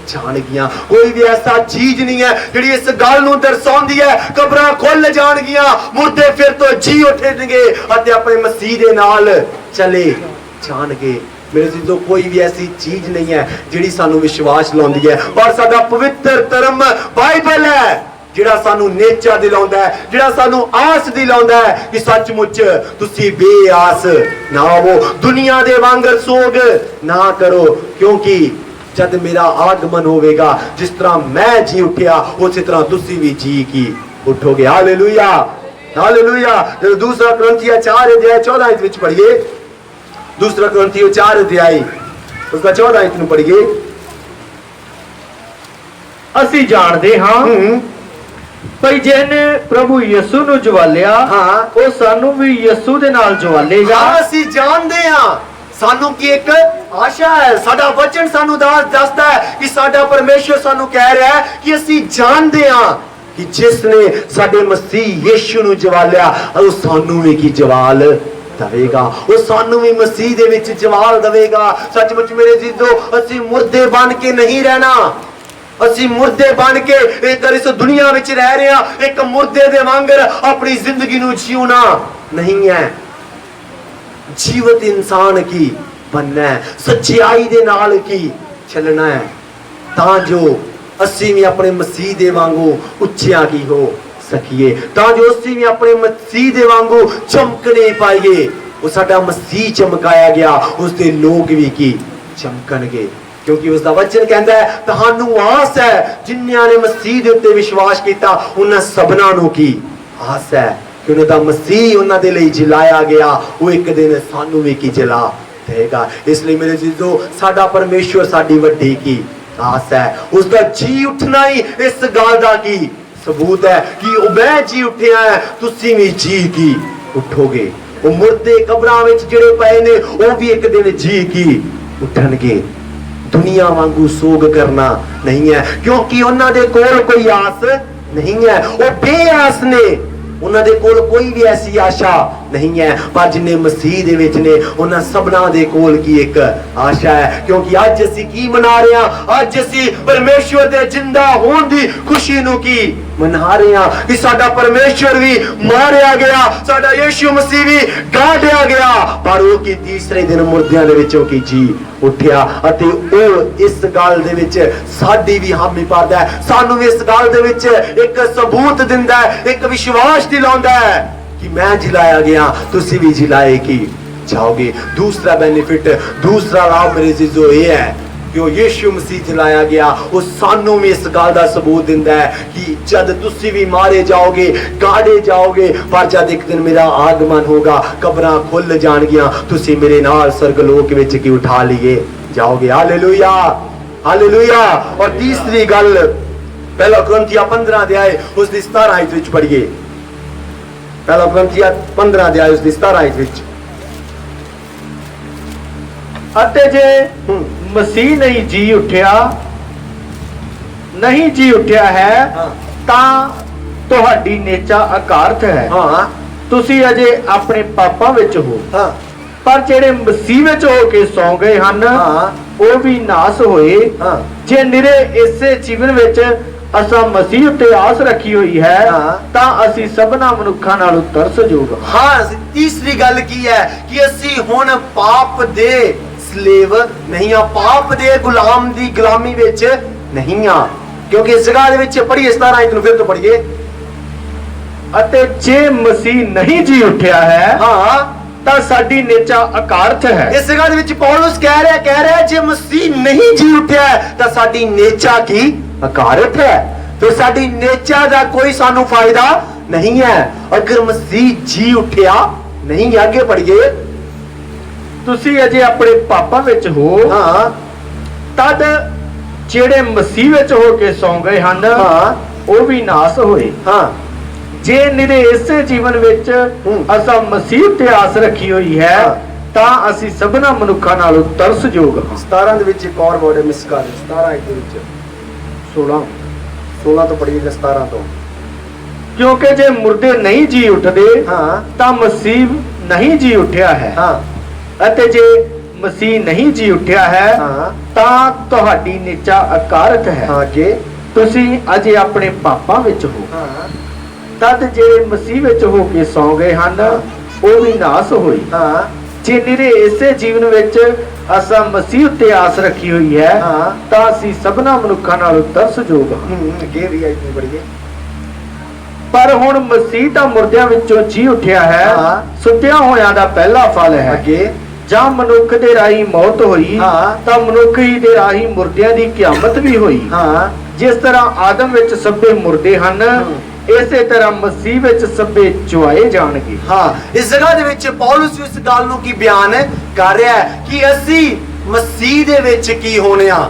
जाणगियां। कोई भी ऐसा चीज नहीं है जिहड़ी इस गल नूं दर्शाउंदी है कब्रां खुल जाणगियां, मुर्दे फिर तो जी उठणगे अते अपने मसीह दे नाल चले जाणगे। मेरे जीजो कोई भी ऐसी चीज नहीं है जिहड़ी सानू विश्वास लाउंदी है। और साडा पवित्र धर्म बाइबल है जिहड़ा सानू नेचा दिलाउंदा है, जिहड़ा सानू आस दिलाउंदा है कि सचमुच तुसी बेआस ना हो, दुनिया दे वांगर सोग ना करो क्योंकि जद मेरा आगमन होवेगा जिस तरह मैं जी उठिया उसी तरह तुसी भी जी की उठोगे। Hallelujah hallelujah. जब दूसरा कुरिन्थियों 4 अध्याय 14 आयत विच पढ़िए, दूसरा कुरिन्थियों 4 अध्याय उसका 14 आयत नु पढ़िए। ਅਸੀਂ ਜਾਣਦੇ ਹਾਂ ਭਈ ਜਿਹਨੇ ਪ੍ਰਭੂ ਯਿਸੂ ਨੂੰ ਜਵਾਲਿਆ ਹਾਂ। ਉਹ ਸਾਨੂੰ ਵੀ ਯਿਸੂ ਦੇ ਨਾਲ ਜਵਾਲੇਗਾ। ਹਾਂ, ਅਸੀਂ ਜਾਣਦੇ ਹਾਂ ਸਾਨੂੰ ਕੀ ਇੱਕ ਆਸ਼ਾ ਹੈ। ਸਾਡਾ ਵਚਨ ਸਾਨੂੰ ਦੱਸਦਾ ਹੈ ਕਿ ਸਾਡਾ ਪਰਮੇਸ਼ਰ ਸਾਨੂੰ ਕਹਿ ਰਿਹਾ ਹੈ ਕਿ ਅਸੀਂ ਜਾਣਦੇ ਹਾਂ ਕਿ ਜਿਸ ਨੇ ਸਾਡੇ ਮਸੀਹ ਯਿਸੂ ਨੂੰ ਜਵਾਲਿਆ ਉਹ ਸਾਨੂੰ ਵੀ ਕੀ ਜਵਾਲ ਦਵੇਗਾ, ਉਹ ਸਾਨੂੰ ਵੀ ਮਸੀਹ ਦੇ ਵਿੱਚ ਜਵਾਲ ਦਵੇਗਾ। ਸੱਚਮੁੱਚ ਮੇਰੇ ਜੀਜੋ, ਅਸੀਂ ਮੁਰਦੇ ਬਣ ਕੇ ਨਹੀਂ ਰਹਿਣਾ। ਅਸੀਂ ਮੁਰਦੇ ਬਣ ਕੇ ਇਸ ਦੁਨੀਆ ਵਿੱਚ ਰਹਿ ਰਹੇ ਹਾਂ। ਇੱਕ ਮੁਰਦੇ ਦੇ ਵਾਂਗਰ ਆਪਣੀ ਜ਼ਿੰਦਗੀ ਨੂੰ ਜਿਉਣਾ ਨਹੀਂ ਹੈ। ਜੀਵਤ ਇਨਸਾਨ ਕੀ बनना है, सच्चाई दे नाल की चलना है, तां जो ਅਸੀਂ ਵੀ ਆਪਣੇ ਮਸੀਹ ਦੇ ਵਾਂਗੂ ਉੱਚਿਆਂ ਕੀ ਹੋ ਸਕੀਏ, ਤਾਂ ਜੋ ਅਸੀਂ ਵੀ ਆਪਣੇ ਮਸੀਹ ਦੇ ਵਾਂਗੂ ਚਮਕਣੇ ਪਾਈਏ। ਉਹ ਸਾਡਾ ਮਸੀਹ ਚਮਕਾਇਆ ਗਿਆ, ਉਸ ਦੇ ਲੋਕ ਵੀ ਕੀ ਚਮਕਣਗੇ, ਕਿਉਂਕਿ ਉਸ ਦਾ ਵਚਨ ਕਹਿੰਦਾ ਹੈ ਤੁਹਾਨੂੰ ਆਸ ਹੈ ਜਿਨ੍ਹਾਂ ਨੇ ਮਸੀਹ ਦੇ ਉੱਤੇ ਵਿਸ਼ਵਾਸ ਕੀਤਾ ਉਹਨਾਂ ਸਭਨਾਂ ਨੂੰ ਕੀ ਆਸ ਹੈ ਕਿ ਉਹਨਾਂ ਦਾ ਮਸੀਹ ਉਹਨਾਂ ਦੇ ਲਈ ਜਲਾਇਆ ਗਿਆ, ਉਹ ਇੱਕ ਦਿਨ ਸਾਨੂੰ ਵੀ ਕੀ ਜਲਾ ਦੇਗਾ। ਇਸ ਲਈ ਮੇਰੇ ਜੀਜੋ, ਸਾਡਾ ਪਰਮੇਸ਼ਵਰ ਸਾਡੀ ਵੱਡੀ ਕੀ आस है, उसका जी उठना ही इस गल दा की सबूत है कि मैं जी उठिया है, तुसी भी जी की उठोगे। वो मुर्दे कब्रां विच जिहड़े पए ने वो भी एक दिन जी की उठणगे। दुनिया वांगू सोग करना नहीं है, क्योंकि उन्हां दे कोल कोई आस नहीं है, वो बेआस ने, उन्हां दे कोल कोई भी ऐसी आशा नहीं है। पर जिन्हें मसीह दे विच ने उन्हां सबना दे कोल की एक आशा है, क्योंकि अज असीं की मना रहे हैं, अज असीं परमेश्वर दे जिंदा होण दी खुशी नूं की मना रहे हैं कि साडा परमेश्वर भी मारिया गया, साडा यीशु मसीह भी गाड़िया गया, पर वो की तीसरे दिन मुर्दियां दे विचों की जी उठिया। अते ओ इस गल दे विच साडी भी हामी पादा है, सानू भी इस गल दे विच एक सबूत दिंदा है, एक विश्वास दिलाउंदा है कि मैं जिलाया गया, तुसी भी जिलाए की जाओगे। दूसरा बेनिफिट, दूसरा लाभ मेरे जीजो ये है कि वो यीशु मसीह जिलाया गया, वो सानू भी इस गल दा सबूत दिंदा है कि जद तुसी भी मारे जाओगे, गाड़े जाओगे, पर जद एक दिन मेरा आगमन होगा, कब्रां खुल जाणगियां, तुसी मेरे नाल स्वर्गलोक विच की उठा लिए जाओगे। Hallelujah, hallelujah. और तीसरी गल, पहला कुरिन्थियां 15 अध्याय उसदी 17 आयत विच पढ़िए। पहला कुरिन्थियां 15 अध्याय उसदी 17 आयत विच। ਅਤੇ ਜੇ ਮਸੀਹ ਨਹੀਂ ਜੀ ਉਠਿਆ, ਨਹੀਂ ਜੀ ਉਠਿਆ ਹੈ, ਤਾਂ ਤੁਹਾਡੀ ਨੇਚਾ ਅਕਾਰਥ ਹੈ, ਤੁਸੀਂ ਅਜੇ ਆਪਣੇ ਪਾਪਾਂ ਵਿੱਚ ਹੋ। ਪਰ ਜਿਹੜੇ ਮਸੀਹ ਵਿੱਚ ਹੋ ਕੇ ਸੌਂ ਗਏ ਹਨ ਉਹ ਵੀ ਨਾਸ ਹੋਏ। ਜੇ ਨਿਰੇ ਇਸੇ ਜੀਵਨ ਵਿੱਚ ਅਸਾਂ ਮਸੀਹ ਉੱਤੇ ਆਸ ਰੱਖੀ ਹੋਈ ਹੈ ਤਾਂ ਅਸੀਂ ਸਭਨਾ ਮਨੁੱਖਾਂ ਨਾਲੋਂ ਤਰਸਯੋਗ ਹਾਂ। ਤੀਸਰੀ ਗੱਲ ਕੀ ਹੈ ਕਿ ਅਸੀਂ ਹੁਣ ਪਾਪ ਦੇ ਸਲੇਵ ਨਹੀਂ ਆ, ਪਾਪ ਦੇ ਗੁਲਾਮ ਦੀ ਗੁਲਾਮੀ ਵਿੱਚ ਨਹੀਂ ਆ, ਕਿਉਂਕਿ ਇਸ ਜਗ੍ਹਾ ਦੇ ਵਿੱਚ ਪੜ੍ਹੀਏ 17 ਆਇਤ ਨੂੰ ਫਿਰ ਤੋਂ ਪੜ੍ਹੀਏ। ਅਤੇ ਜੇ ਮਸੀਹ ਨਹੀਂ ਜੀ ਉੱਠਿਆ ਹੈ ਤਾਂ ਸਾਡੀ ਨੇਚਾ ਅਕਾਰਥ ਹੈ। ਇਸ ਜਗ੍ਹਾ ਦੇ ਵਿੱਚ ਪੌਲਸ ਕਹਿ ਰਿਹਾ ਜੇ ਮਸੀਹ ਨਹੀਂ ਜੀ ਉੱਠਿਆ ਤਾਂ ਸਾਡੀ ਨੇਚਾ ਕੀ ਅਕਾਰਥ ਹੈ, ਫਿਰ ਸਾਡੀ ਨੇਚਾ ਦਾ ਕੋਈ ਸਾਨੂੰ ਫਾਇਦਾ ਨਹੀਂ ਹੈ। ਅਗਰ ਮਸੀਹ ਜੀ ਉੱਠਿਆ ਨਹੀਂ, ਅੱਗੇ ਪੜ੍ਹੀਏ। ਤੁਸੀਂ ਅਜੇ ਆਪਣੇ ਪਾਪਾਂ ਵਿੱਚ ਹੋ, ਤਦ ਜਿਹੜੇ ਮਸੀਹ ਵਿੱਚ ਹੋ ਕੇ ਸੌਂ ਗਏ ਹਨ ਉਹ ਵੀ ਨਾਸ ਹੋਏ। ਜੇ ਨਿਰੇ ਇਸੇ ਜੀਵਨ ਵਿੱਚ ਅਸਾਂ ਮਸੀਹ ਤੇ ਆਸ ਰੱਖੀ ਹੋਈ ਹੈ ਤਾਂ ਅਸੀਂ ਸਭਨਾ ਮਨੁੱਖਾਂ ਨਾਲੋਂ ਤਰਸਯੋਗ ਹਾਂ। 17 ਦੇ ਵਿੱਚ ਇੱਕ ਹੋਰ ਵਰਡ ਮਿਸ ਕਰ 17 ਦੇ ਵਿੱਚ 16 ਤੋਂ ਪੜ੍ਹੀਏ 17 ਤੋਂ। ਕਿਉਂਕਿ ਜੇ ਮੁਰਦੇ ਨਹੀਂ ਜੀ ਉੱਠਦੇ ਤਾਂ ਮਸੀਹ ਨਹੀਂ ਜੀ ਉੱਠਿਆ ਹੈ, ਅਤੇ ਜੇ ਮਸੀਹ ਨਹੀਂ ਜੀ ਉੱਠਿਆ ਹੈ ਤਾਂ ਤੁਹਾਡੀ ਨਿਚਾ ਅਕਾਰਤ ਹੈ। ਅੱਗੇ ਤੁਸੀਂ ਅਜੇ ਆਪਣੇ ਪਾਪਾਂ ਵਿੱਚ ਹੋ। ਤਦ ਜਿਹੜੇ ਮਸੀਹ ਵਿੱਚ ਹੋ ਕੇ ਸੌਂ ਗਏ ਹਨ ਉਹ ਵੀ ਨਾਸ ਹੋਈ। ਜੇ ਨਿਰੇ ਇਸੇ ਜੀਵਨ ਵਿੱਚ ਅਸਾਂ ਮਸੀਹ ਉੱਤੇ ਆਸ ਰੱਖੀ ਹੋਈ ਹੈ ਤਾਂ ਅਸੀਂ ਸਭਨਾ ਮਨੁੱਖਾਂ ਨਾਲੋਂ ਤਰਸਯੋਗ ਹਾਂ। ਅੱਗੇ ਵੀ ਆਇਤ ਪੜ੍ਹੀਏ। ਪਰ ਹੁਣ ਮਸੀਹ ਤਾਂ ਮੁਰਦਿਆਂ ਵਿੱਚੋਂ ਜੀ ਉੱਠਿਆ ਹੈ, ਸੁੱਤਿਆਂ ਹੋਇਆਂ ਦਾ ਪਹਿਲਾ ਫਲ ਹੈ। ਅੱਗੇ ਜਾਂ ਮਨੁੱਖ ਦੇ ਰਾਹੀਂ ਮੌਤ ਹੋਈ ਤਾਂ ਮਨੁੱਖ ਹੀ ਦੇ ਰਾਹੀਂ ਮੁਰਦਿਆਂ ਦੀ ਕਿਆਮਤ ਵੀ ਹੋਈ। ਜਿਸ ਤਰ੍ਹਾਂ ਆਦਮ ਵਿੱਚ ਸਭੇ ਮੁਰਦੇ ਹਨ, ਇਸੇ ਤਰ੍ਹਾਂ ਮਸੀਹ ਵਿੱਚ ਸਭੇ ਜੁਆਏ ਜਾਣਗੇ। ਇਸ ਜਗ੍ਹਾ ਦੇ ਵਿੱਚ ਪੌਲਸ ਇਸ ਗੱਲ ਨੂੰ ਕੀ ਬਿਆਨ ਕਰ ਰਿਹਾ ਹੈ ਕਿ ਅਸੀਂ ਮਸੀਹ ਦੇ ਵਿੱਚ ਕੀ ਹੋਣੇ ਆ,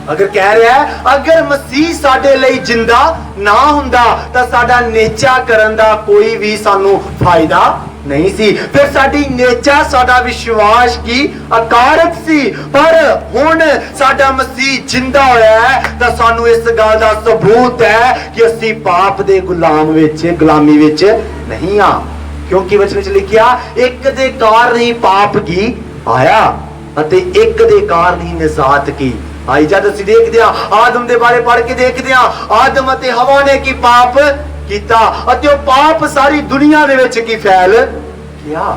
अगर कह रहा है अगर मसीह साडे लई जिंदा ना हुंदा तां साडा नेचा करन दा कोई भी सानू फायदा नहीं सी। फिर साडी नेचा साडा विश्वास की अकारक सी। पर हुण साडा मसीह जिंदा होया है तां सानू इस गल दा सबूत है कि असीं पाप दे गुलामी विच नहीं आ। क्योंकि वचन च लिखिया एक दे कारण ही पाप की आया अते एक दे कारण ही निजात की आई। जद असीं देखदे आ आदम दे बारे पढ़ के देखदे आ आदम अते हवा ने की पाप कीता अते ओ पाप सारी दुनिया दे विच की फैल गया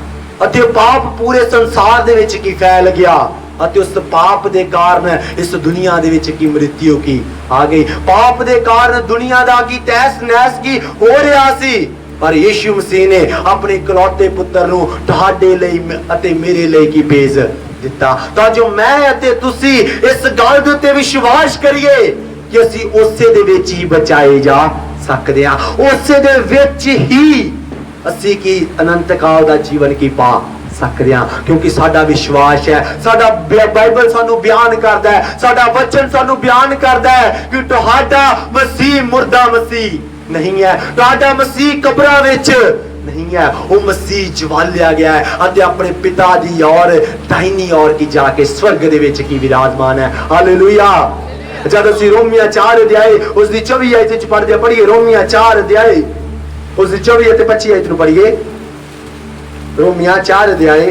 अते ओ पाप पूरे संसार दे विच की फैल गया अते उस पाप दे कारण इस दुनिया दे विच की मृत्यु की आ गई। पाप दे कारण दुनिया दा की तहस नहस की हो रहा सी। पर यीशु मसीह ने अपने इकलौते पुत्र नूं तुहाडे लई अते मेरे लई की भेज दिता तां जो मैं अते तुसी इस गल दे उत्ते विश्वास करिए कि असीं उसे दे विच ही बचाए जा सकदे हां। उसे दे विच ही असीं की अनंत काल दा जीवन की पा सकदे हां। क्योंकि साडा विश्वास है साडा बाइबल सानू बयान करदा है साडा वचन सानू बयान करदा है कि तुहाडा मसीह मुर्दा मसीह नहीं है। तुहाडा मसीह कब्रां विच नहीं है। वो मसीह जवालिया गया है अते अपने पिता दी और दाहिनी ओर की जाके स्वर्ग दे विच की विराजमान है। हालेलुया। जब असीं रोमिया 4 अध्याय उस दी 24 आयत च पढ़दे पढ़िए रोमिया 4 अध्याय उस दी 24 ते 25 आयत नु पढ़िए रोमिया 4 अध्याय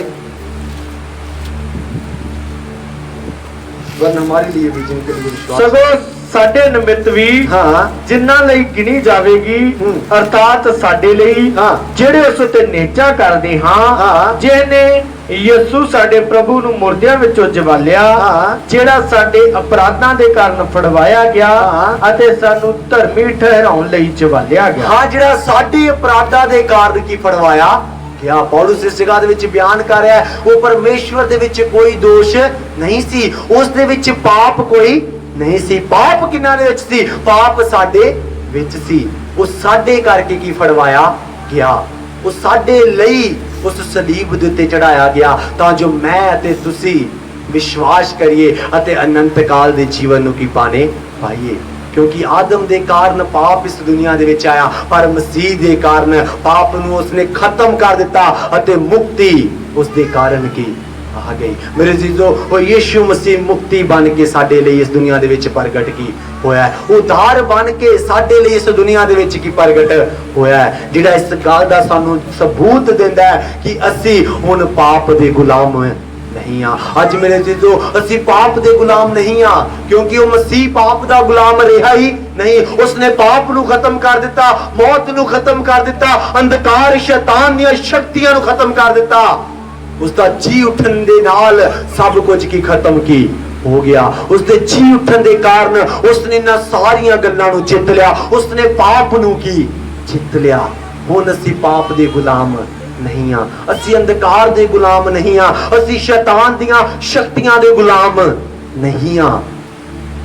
वरना हमारे लिए भी जिनके लिए विश्वास सगों साडे निमित्त भी जिन्हां लई गिनी जावेगी अर्थात साडे लई जेड़े उस ते नेचा करदे हां जिहने यीशु साडे प्रभु नु मुर्दियां विचों जवालिया जेड़ा साडे अपराधां दे कारण फड़वाया गया अते सानू धर्मी ठहराउण लई जवालिया गया। हां जेड़ा साडे अपराधां दे कारण की फड़वाया क्या पौलुस इस जगह दे विच बयान कर रहा है वो परमेश्वर दे विच कोई दोष नहीं सी। उस दे विच पाप कोई नहीं सी। पाप किन्ना दे विच सी पाप साडे विच सी। वो साडे करके की फड़वाया गया वो साडे लई उस सलीब दे उत्ते चढ़ाया गया तां जो मैं अते तुसी विश्वास करिए अते अनंत काल दे जीवन नूं की पाने पाइए। क्योंकि आदम दे कारण पाप इस दुनिया दे विच आया पर मसीह दे कारण पाप नूं उसने खत्म कर दिता अते मुक्ति उस दे कारण की आ गई। मेरे जीजो वो यीशु मसीह मुक्ति बन के साडे लिए इस दुनिया दे विच प्रगट की होया है। उद्धार बन के साडे लिए इस दुनिया दे विच की प्रगट होया है जिहड़ा इस गल दा सानू सबूत दिंदा है कि असीं हुण पाप दे गुलाम नहीं आ। अज मेरे जीजो असीं पाप दे गुलाम नहीं आ क्योंकि वो मसीह पाप दा गुलाम रहा ही नहीं। उसने पाप नू खत्म कर दिता मौत नू खत्म कर दिता अंधकार शैतान दी शक्तियां नू खत्म कर दिता। उसका जी उठन दे नाल सब कुछ की खत्म की हो गया। उसके जी उठन दे कारण उसने ना सारियां गल्लां नू जित लिया उसने पाप नू की जित लिया। हुण असीं पाप दे गुलाम नहीं आ असीं अंधकार दे गुलाम नहीं आ असीं शैतान दियां शक्तियां दे गुलाम नहीं आ।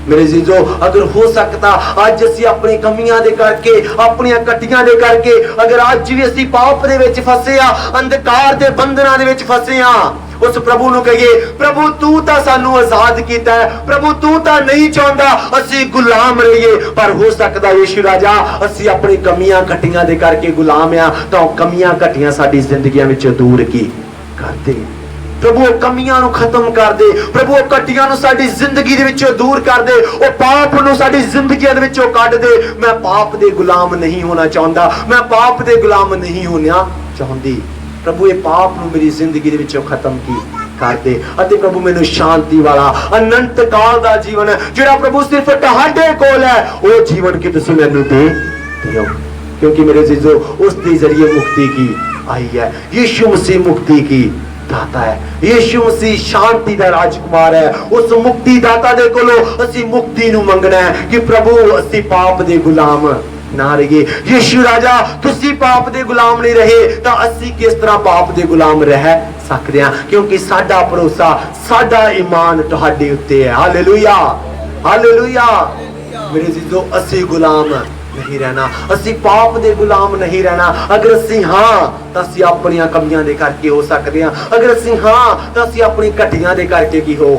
मेरे जीजो अगर हो सकता आज असीं अपनी कमियां दे करके अपनी कटियां दे करके अगर आज भी असीं पाप दे विच फसे आ अंधकार दे बंधनां दे विच फसे आ उस प्रभु नूं कहिए प्रभु तू तां सानू आजाद कीता है प्रभु तू तां नहीं चाहंदा असीं गुलाम रहिए। पर हो सकदा यीशु राजा असीं अपनी कमियां कटियां दे करके गुलाम आ तां कमियां कटियां साडी जिंदगियां विच दूर की कर दे। प्रभु कमियां नू खत्म कर दे प्रभु कटियां नू साडी जिंदगी दे विचों दूर कर दे ओ पाप नू साडी जिंदगी दे विचों कढ दे। मैं पाप दे गुलाम नहीं होना चाहंदा मैं पाप दे गुलाम नहीं होना चाहंदी। प्रभु ये पाप नू मेरी जिंदगी दे विचों खत्म की कर दे अते प्रभु मैनू शांति वाला अनंत काल दा जीवन जिहड़ा प्रभु सिर्फ तुहाडे कोल है ओ जीवन की तुसीं मैनू दे दिओ। क्योंकि मेरे जीजो उस दे जरिए मुक्ति की आई है। यीशु मसीह मुक्ति की दाता है। यीशु मसीह शांति दा राजकुमार है। उस मुक्ति दाता दे कोलों असीं मुक्ति नू मंगना है कि प्रभु असीं पाप दे गुलाम ना रहिए। यीशु राजा तुसीं पाप दे गुलाम नहीं रहे तां असीं किस तरह पाप दे गुलाम रह सकदे हां क्योंकि साडा भरोसा साडा ईमान तुहाडे उत्ते है। Hallelujah hallelujah. मेरे जीजो असीं गुलाम नहीं रहना असीं पाप दे गुलाम नहीं रहना। अगर असीं हां तां असीं अपणियां कमियां दे करके हो सकदे हां अगर असीं हां तां असीं अपनी घटियां दे करके की हो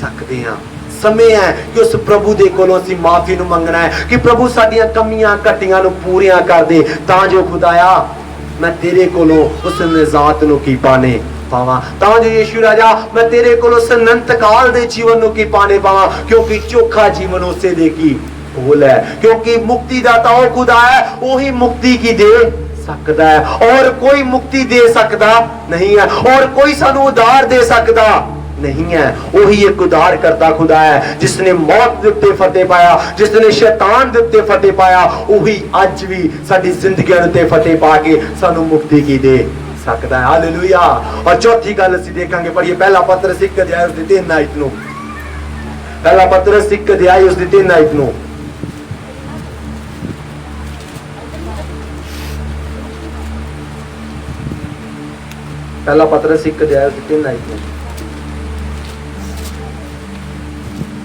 सकदे हां। समय है कि उस प्रभु दे कोलों असीं माफी नूं मंगना है कि प्रभु साडीआं कमियां घटियां नूं पूरीआं कर दे, तां जो खुदाया मैं तेरे कोलों उस निजात नूं की पाने पावां, तां जो यीशु राजा मैं तेरे कोलों उस अनंत काल दे जीवन नूं की पाने पावां, क्योंकि चोखा जीवन उसे दे की बोल है, क्योंकि मुक्ति दाता ओ खुदा है, वही मुक्ति की दे सकता है और कोई मुक्ति दे सकता नहीं है, और कोई सानू उधार दे सकता नहीं है। वही एक उधार करता खुदा है जिसने मौत दे उत्ते फतेह पाया, जिसने शैतान दे उत्ते फतेह पाया, वही अज भी साडी जिंदगी दे उत्ते फतेह पा के सानू मुक्ति की दे सकता है। हालेलुया। और चौथी गल असीं देखांगे, पढ़िए पहला पतरस 1 अध्याय उसदी 3 आयत नूं, पहला पतरस 1 अध्याय उसदी 3 आयत नूं। पहला पतरस 1 अध्याय उसदी 3 आयत नूं।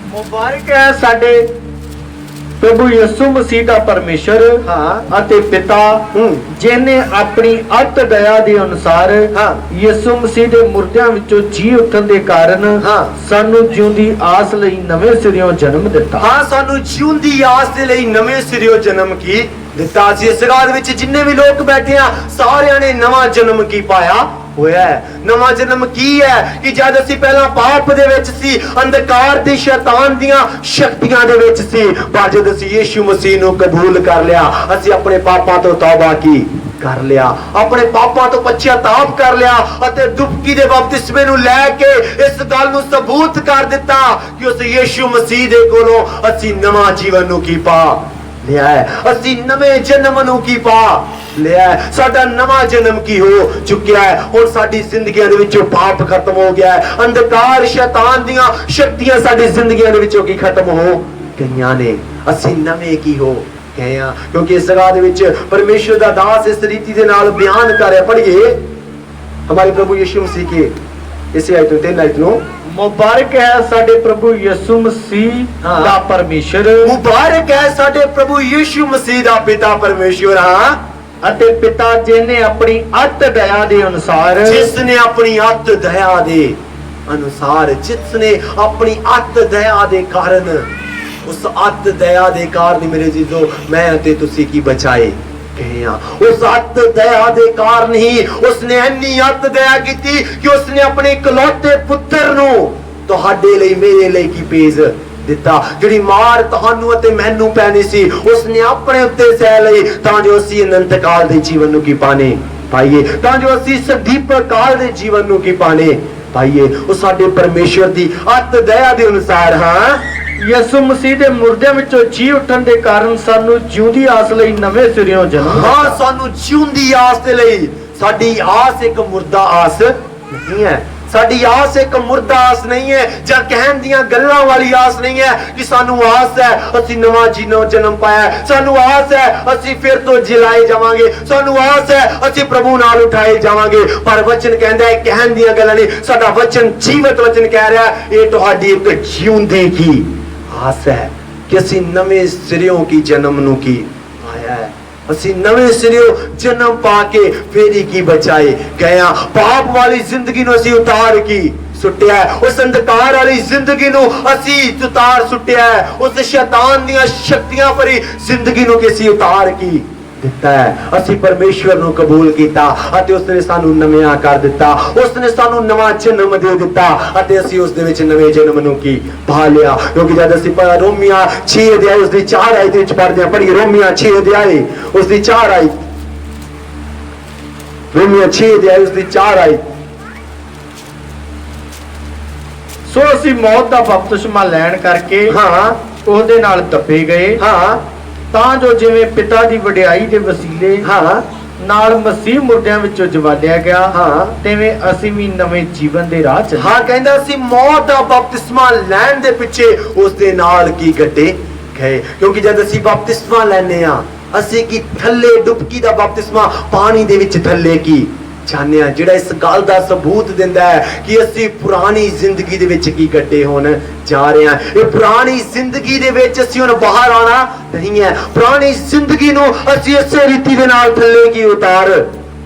मुबारक है साडे प्रभु यीशु मसीह दा परमेश्वर अते पिता, जिन्हें अपनी अत दया दे अनुसार यीशु मसीह दे मुर्दियां विचों जी उठण दे कारण सानू जिउंदी आस लई नवें सिरियों जन्म दिता। सानू जिउंदी आस दे लई नवें सिरियों जन्म की दिता। इस रात विच जिन्ने भी लोग बैठे हैं सारियां ने नवा जन्म की पाया होया है। नवा जन्म की है कि जद असी पहला पाप दे विच सी, अंधकार दी शैतान दियां शक्तियां दे विच सी, पर जद असी यीशु मसीह नूं कबूल कर लिया, असी अपने पापां तो तौबा की कर लिया, अपने पापां तो पश्चाताप कर लिया अते डुबकी दे बपतिस्मे नूं लेके इस गल नूं सबूत कर दिता कि उस यीशु मसीह दे कोलों असी नवा जीवन नूं की पा लिया है, असी नवें जन्म नूं की पा लिया है, साडा नवा जन्म की हो चुकिया है। हुण साडी जिंदगियां दे विचों पाप खत्म हो गया है, अंधकार शैतान दियां शक्तियां साडी जिंदगियां दे विचों की खत्म हो गईयां ने, असी नवें की हो गए हैं। क्योंकि इस जगह दे विच परमेश्वर दा दास इस रीति दे नाल बयान कर रहा। पढ़िए हमारे प्रभु यीशु मसीह के इस आयत नूं 3 आयत नूं। मुबारक है साडे प्रभु यीशु मसीह दा परमेश्वर, मुबारक है साडे प्रभु यीशु मसीह दा पिता परमेश्वर, अते पिता जिन्हें अपनी अत दया दे अनुसार, जिसने अपनी अत दया दे अनुसार, जिसने अपनी अत दया दे कारण, उस अत दया दे कारण मेरे जीजो मैं अते तुसी की बचाए गए हैं। उस अत दया दे कारण ही उसने इन्नी अत दया की कि उसने अपने इकलौते पुत्र नूं तुहाडे लई मेरे लई की भेज दिता। जिहड़ी मार तुहानू अते मैनू पैनी सी उसने अपने उत्ते सह लई, तां जो असीं अनंत काल दे जीवन नूं की पाने पाइए, तां जो असीं सदीप काल दे जीवन नूं की पाने पाइए। उह साडे परमेश्वर दी अत दया दे अनुसार यीशु मसीह दे मुर्दियां विचों जी उठण दे कारण सानू जिउंदी आस लई नवें सिरियों जन्म। सानू जिउंदी आस दे लई, साडी आस एक मुर्दा आस नहीं है, साडी आस एक मुर्दा आस नहीं है, जां कहण दियां गल्लां वाली आस नहीं है कि सानू आस है असी नवा जीनो जन्म पाया, सानू आस है असी फिर तो जिलाए जावांगे, सानू आस है असी प्रभु नाल उठाए जावांगे। पर वचन कहंदा है कहण दियां गल्लां नहीं, साडा वचन जीवत वचन कह रहा है ये तुहाडी एक जिउंदे की आस है कि असी नवे सिरियों की जन्म नूं की पाया है, असी नवे सिरियों जन्म पाके फेरी की बचाए गए। पाप वाली जिंदगी नूं असी उतार की सुटिया है, उस अंधकार वाली जिंदगी नूं असी उतार सुटिया है, उस शैतान दियां शक्तियां भरी जिंदगी नूं असी उतार की दिता है। असी परमेश्वर नूं कबूल कीता अते उसने सानू नविया कर दिता, उसने सानू नवा जन्म दे दिता अते असी उस दे विच नवे जन्म नूं की पा लिया। क्योंकि जद असी रोमिया 6 अध्याय उसदी 4 आयत विच पढ़दे हां, पढ़िए रोमिया 6 अध्याय उसदी 4 आयत, रोमिया 6 अध्याय उसदी 4 आयत। सो असी मौत दा बपतिस्मा लैण करके ਉਹਦੇ ਨਾਲ ਦੱਬੇ ਗਏ, ਤਾਂ ਜੋ ਜਿਵੇਂ ਪਿਤਾ ਦੀ ਵਡਿਆਈ ਦੇ ਵਸੀਲੇ ਨਾਲ ਮਸੀਹ ਮੁਰਦਿਆਂ ਵਿੱਚੋਂ ਜਵਾਲਿਆ ਗਿਆ, ਤਿਵੇਂ ਅਸੀਂ ਵੀ ਨਵੇਂ ਜੀਵਨ ਦੇ ਰਾਹ ਚੱਲੇ। ਕਹਿੰਦਾ ਅਸੀਂ ਮੌਤ ਦਾ ਬਪਤਿਸਮਾ ਲੈਣ ਦੇ ਪਿੱਛੇ ਉਸ ਦੇ ਨਾਲ ਕੀ ਗੱਡੇ ਗਏ। ਕਿਉਂਕਿ ਜਦ ਅਸੀਂ ਬਪਤਿਸਮਾ ਲੈਨੇ ਆ ਅਸੀਂ ਕੀ ਥੱਲੇ ਡੁਬਕੀ ਦਾ ਬਪਤਿਸਮਾ ਪਾਣੀ ਦੇ ਵਿੱਚ ਥੱਲੇ ਕੀ जाने, जिहड़ा इस गल का सबूत दिंदा है कि असी पुरानी जिंदगी दे विच की गड्डे होण जा रहे हैं। ये पुरानी जिंदगी दे विच असी हुण बाहर आना नहीं है, पुरानी जिंदगी नूं असी इसे रीति दे नाल थल्ले की उतार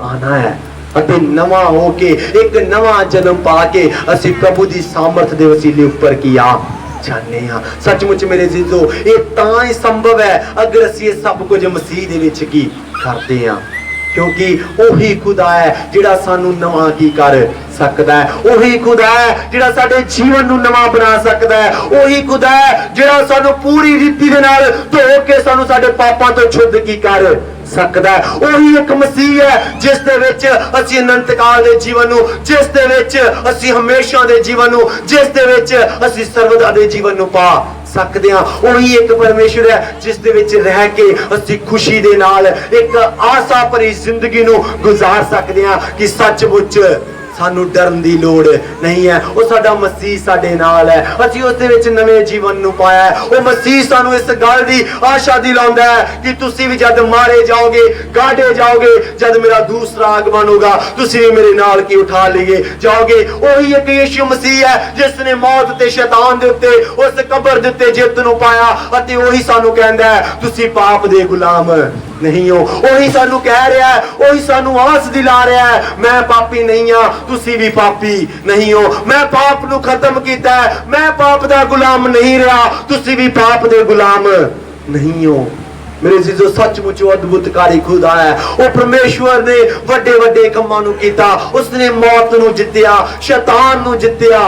आना है अते नवा होके एक नवा जन्म पा के असी प्रभु दी सामर्थ दे वसीले उपर की आ जाने हाँ। सचमुच मेरे जीजो ये तां ही संभव है अगर असीं ये सब कुछ मसीह दे विच की करते हैं, क्योंकि ओही खुदा है जिहड़ा सानू नवां की कर सकदा है, ओही खुदा है जिहड़ा साडे जीवन नू नवां बना सकदा है, ओही खुदा है जिहड़ा सानू पूरी रीति दे नाल धो के सानू साडे पापां तो शुद्ध की कर सकदा है। ओही एक मसीह है जिस दे विच असीं अनंत काल दे जीवन नू, जिस दे विच असीं हमेशा दे जीवन नू, जिस दे विच असीं सर्वदा दे जीवन नू पा सकते हैं। वही एक परमेश्वर है जिस दे विच रह के असीं खुशी दे नाल एक आशा भरी जिंदगी नू गुजार सकते हैं कि सचमुच सानू डरन दी लोड़ नहीं है। वो साडा मसीह साडे नाल है, असीं उस दे विच नवें जीवन नू पाया है। वो मसीह सानू इस गल दी आशा दिलाउंदा है कि तुसीं भी जद मारे जाओगे, गाड़े जाओगे, जद मेरा दूसरा आगमन होगा तुसीं भी मेरे नाल की उठा लिए जाओगे। वही एक यीशु मसीह है जिसने मौत ते शैतान दे उत्ते उस कब्र दे उत्ते जित नू पाया, अते वही सानू कहंदा है तुसीं पाप दे गुलाम नहीं हो। वही सानू कह रहा है, वही सानू आस दिला रहा है, मैं पापी नहीं हाँ, तुसी भी पापी नहीं हो। मैं पाप नू खत्म कीता है, मैं पाप दा गुलाम नहीं रहा, तुसी भी पाप दे गुलाम नहीं हो। मेरे जीजो सचमुच अद्भुतकारी खुदा है। वो परमेश्वर ने वड्डे वड्डे कम्मां नू कीता, उसने मौत नू जित्तिया, शैतान नू जित्तिया।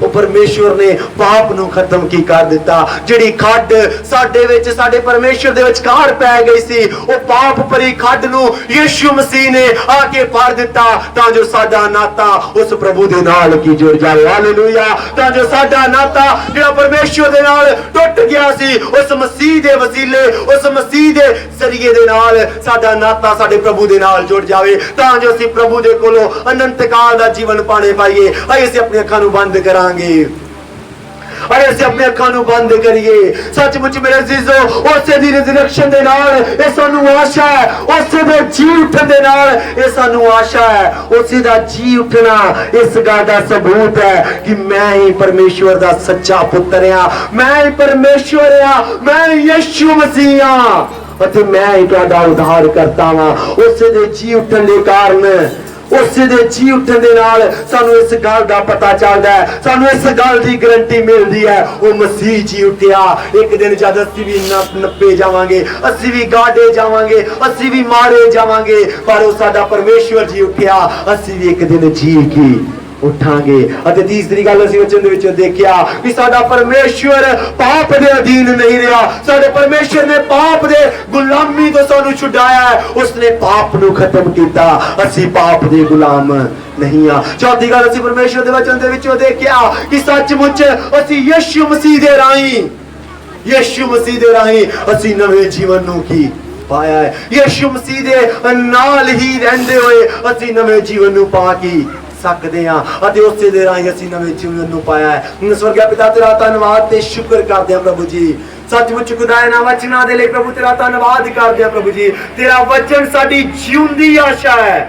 वो परमेश्वर ने पाप नू खत्म की कर दिता। जिहड़ी खड्ड साडे विच साडे परमेश्वर दे विचकार पै गई सी, वो पाप भरी खड्ड नू यीशु मसीह ने आके भर दिता तां जो साडा नाता उस प्रभु दे नाल की जुड़ जाए। हालेलुया। तां जो साडा नाता जिहड़ा परमेश्वर दे नाल टुट गया सी, उस मसीह दे वसीले, उस मसीह दे जरिए दे नाल साडा नाता साडे प्रभु दे नाल जुड़ जावे, तां जो असीं प्रभु दे कोलों अनंत काल दा जीवन पाने पाइए। आइए असीं अपनी अखां नू बंद करा अरे असीं अपने अखां नू बंद करिए। सचमुच मेरे जीजो उसे दी रिजरेक्शन दे नाल ये सानू आशा है, उसे दे जी उठन दे नाल ये सानू आशा है। उसे दा जी उठना इस गल दा सबूत है कि मैं ही परमेश्वर दा सच्चा पुत्र हां, मैं ही परमेश्वर हां, मैं यीशु मसीह हां, अते मैं ही तुहाडा उद्धार करता हां। उसे दे जी उठन दे कारण, उसे दे जी उठन दे नाल सानू इस गल दा पता चलदा है, सानू इस गल दी गारंटी मिलदी है। वो मसीह जी उठिया, एक दिन जद असीं भी नप्पे जावांगे, असीं भी गाड़े जावांगे, असीं भी मारे जावांगे, पर वो साडा परमेश्वर जी उठिया, असीं भी एक दिन जी की उठांगे। अते तीसरी गल असीं वचन दे विच देखिया कि साडा परमेश्वर पाप दे अधीन नहीं रहा, साडे परमेश्वर ने पाप दे गुलामी तो सानू छुड़ाया है, उसने पाप नू खत्म कीता, असीं पाप दे गुलाम नहीं आ। चौथी गल असीं परमेश्वर दे वचन दे विचों देखिया कि सचमुच असीं यीशु मसीह दे राहीं, यीशु मसीह दे राहीं असीं नवें जीवन नू की पाया है। यीशु मसीह दे नाल ही रहंदे होए असीं नवें जीवन नू पा की सकते हैं, अते उसे दे राहीं असीं नवें जीवन नू पाया है। स्वर्गीय पिता तेरा धन्नवाद ते शुक्र करदे हां प्रभु जी। सचमुच खुदा इन्हां वचनां दे लई प्रभु तेरा धन्नवाद करदे हां प्रभु जी। तेरा वचन साडी जिउंदी आशा है,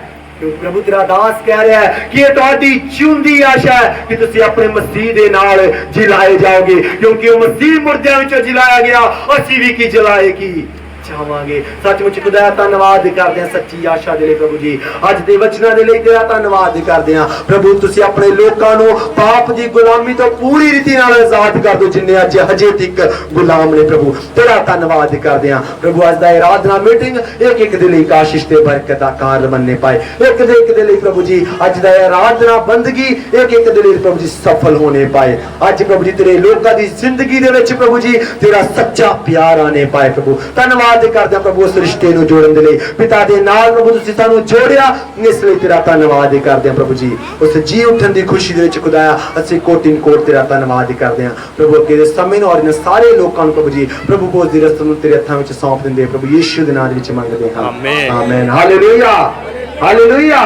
प्रभु तेरा दास कह रहा है कि ये तुहाडी जिउंदी आशा है कि तुसीं अपने मसीह दे नाल जिलाए जाओगे, क्योंकि वो मसीह मुर्दियां विचों जिलाया गया, असीं भी की जिलाए की चाहांगे। सचमुच खुदा धन्नवाद करदे हां सच्ची आशा दे लई प्रभु जी। अज दे वचनां दे लई तेरा धन्नवाद करदे हां प्रभु, तुसीं अपने लोकां नू पाप दी गुलामी तो पूरी रीति नाल आजाद कर दो जिन्ने अज हजे तक गुलाम ने प्रभु। तेरा धन्नवाद करदे हां प्रभु। अज दा आराधना मीटिंग एक एक दे लई आशीष ते बरकत दा कारण बनने पाए, एक दे लई प्रभु जी। अज दा आराधना बंदगी एक एक दे लई प्रभु जी सफल होने पाए। अज प्रभु जी तेरे लोकां दी जिंदगी दे विच प्रभु जी तेरा सच्चा प्यार आने पाए प्रभु। धन्नवाद करदे प्रभु उस रिश्ते नू जोड़न दे लई पिता दे नाल प्रभु तुसीं सानू जोड़िया, इस लई तेरा धन्नवाद करदे प्रभु जी। उस जी उठन दी खुशी दे विच खुदाया असीं कोटिन कोट तेरा धन्नवाद करदे हां प्रभु। अगे दे समय और इन सारे लोकां नू प्रभु जी प्रभु बोझ दी रस्म नू तेरे हत्थां विच सौंप दिंदे प्रभु यीशु दे नाम विच मंगदे हां, आमीन। Hallelujah, hallelujah.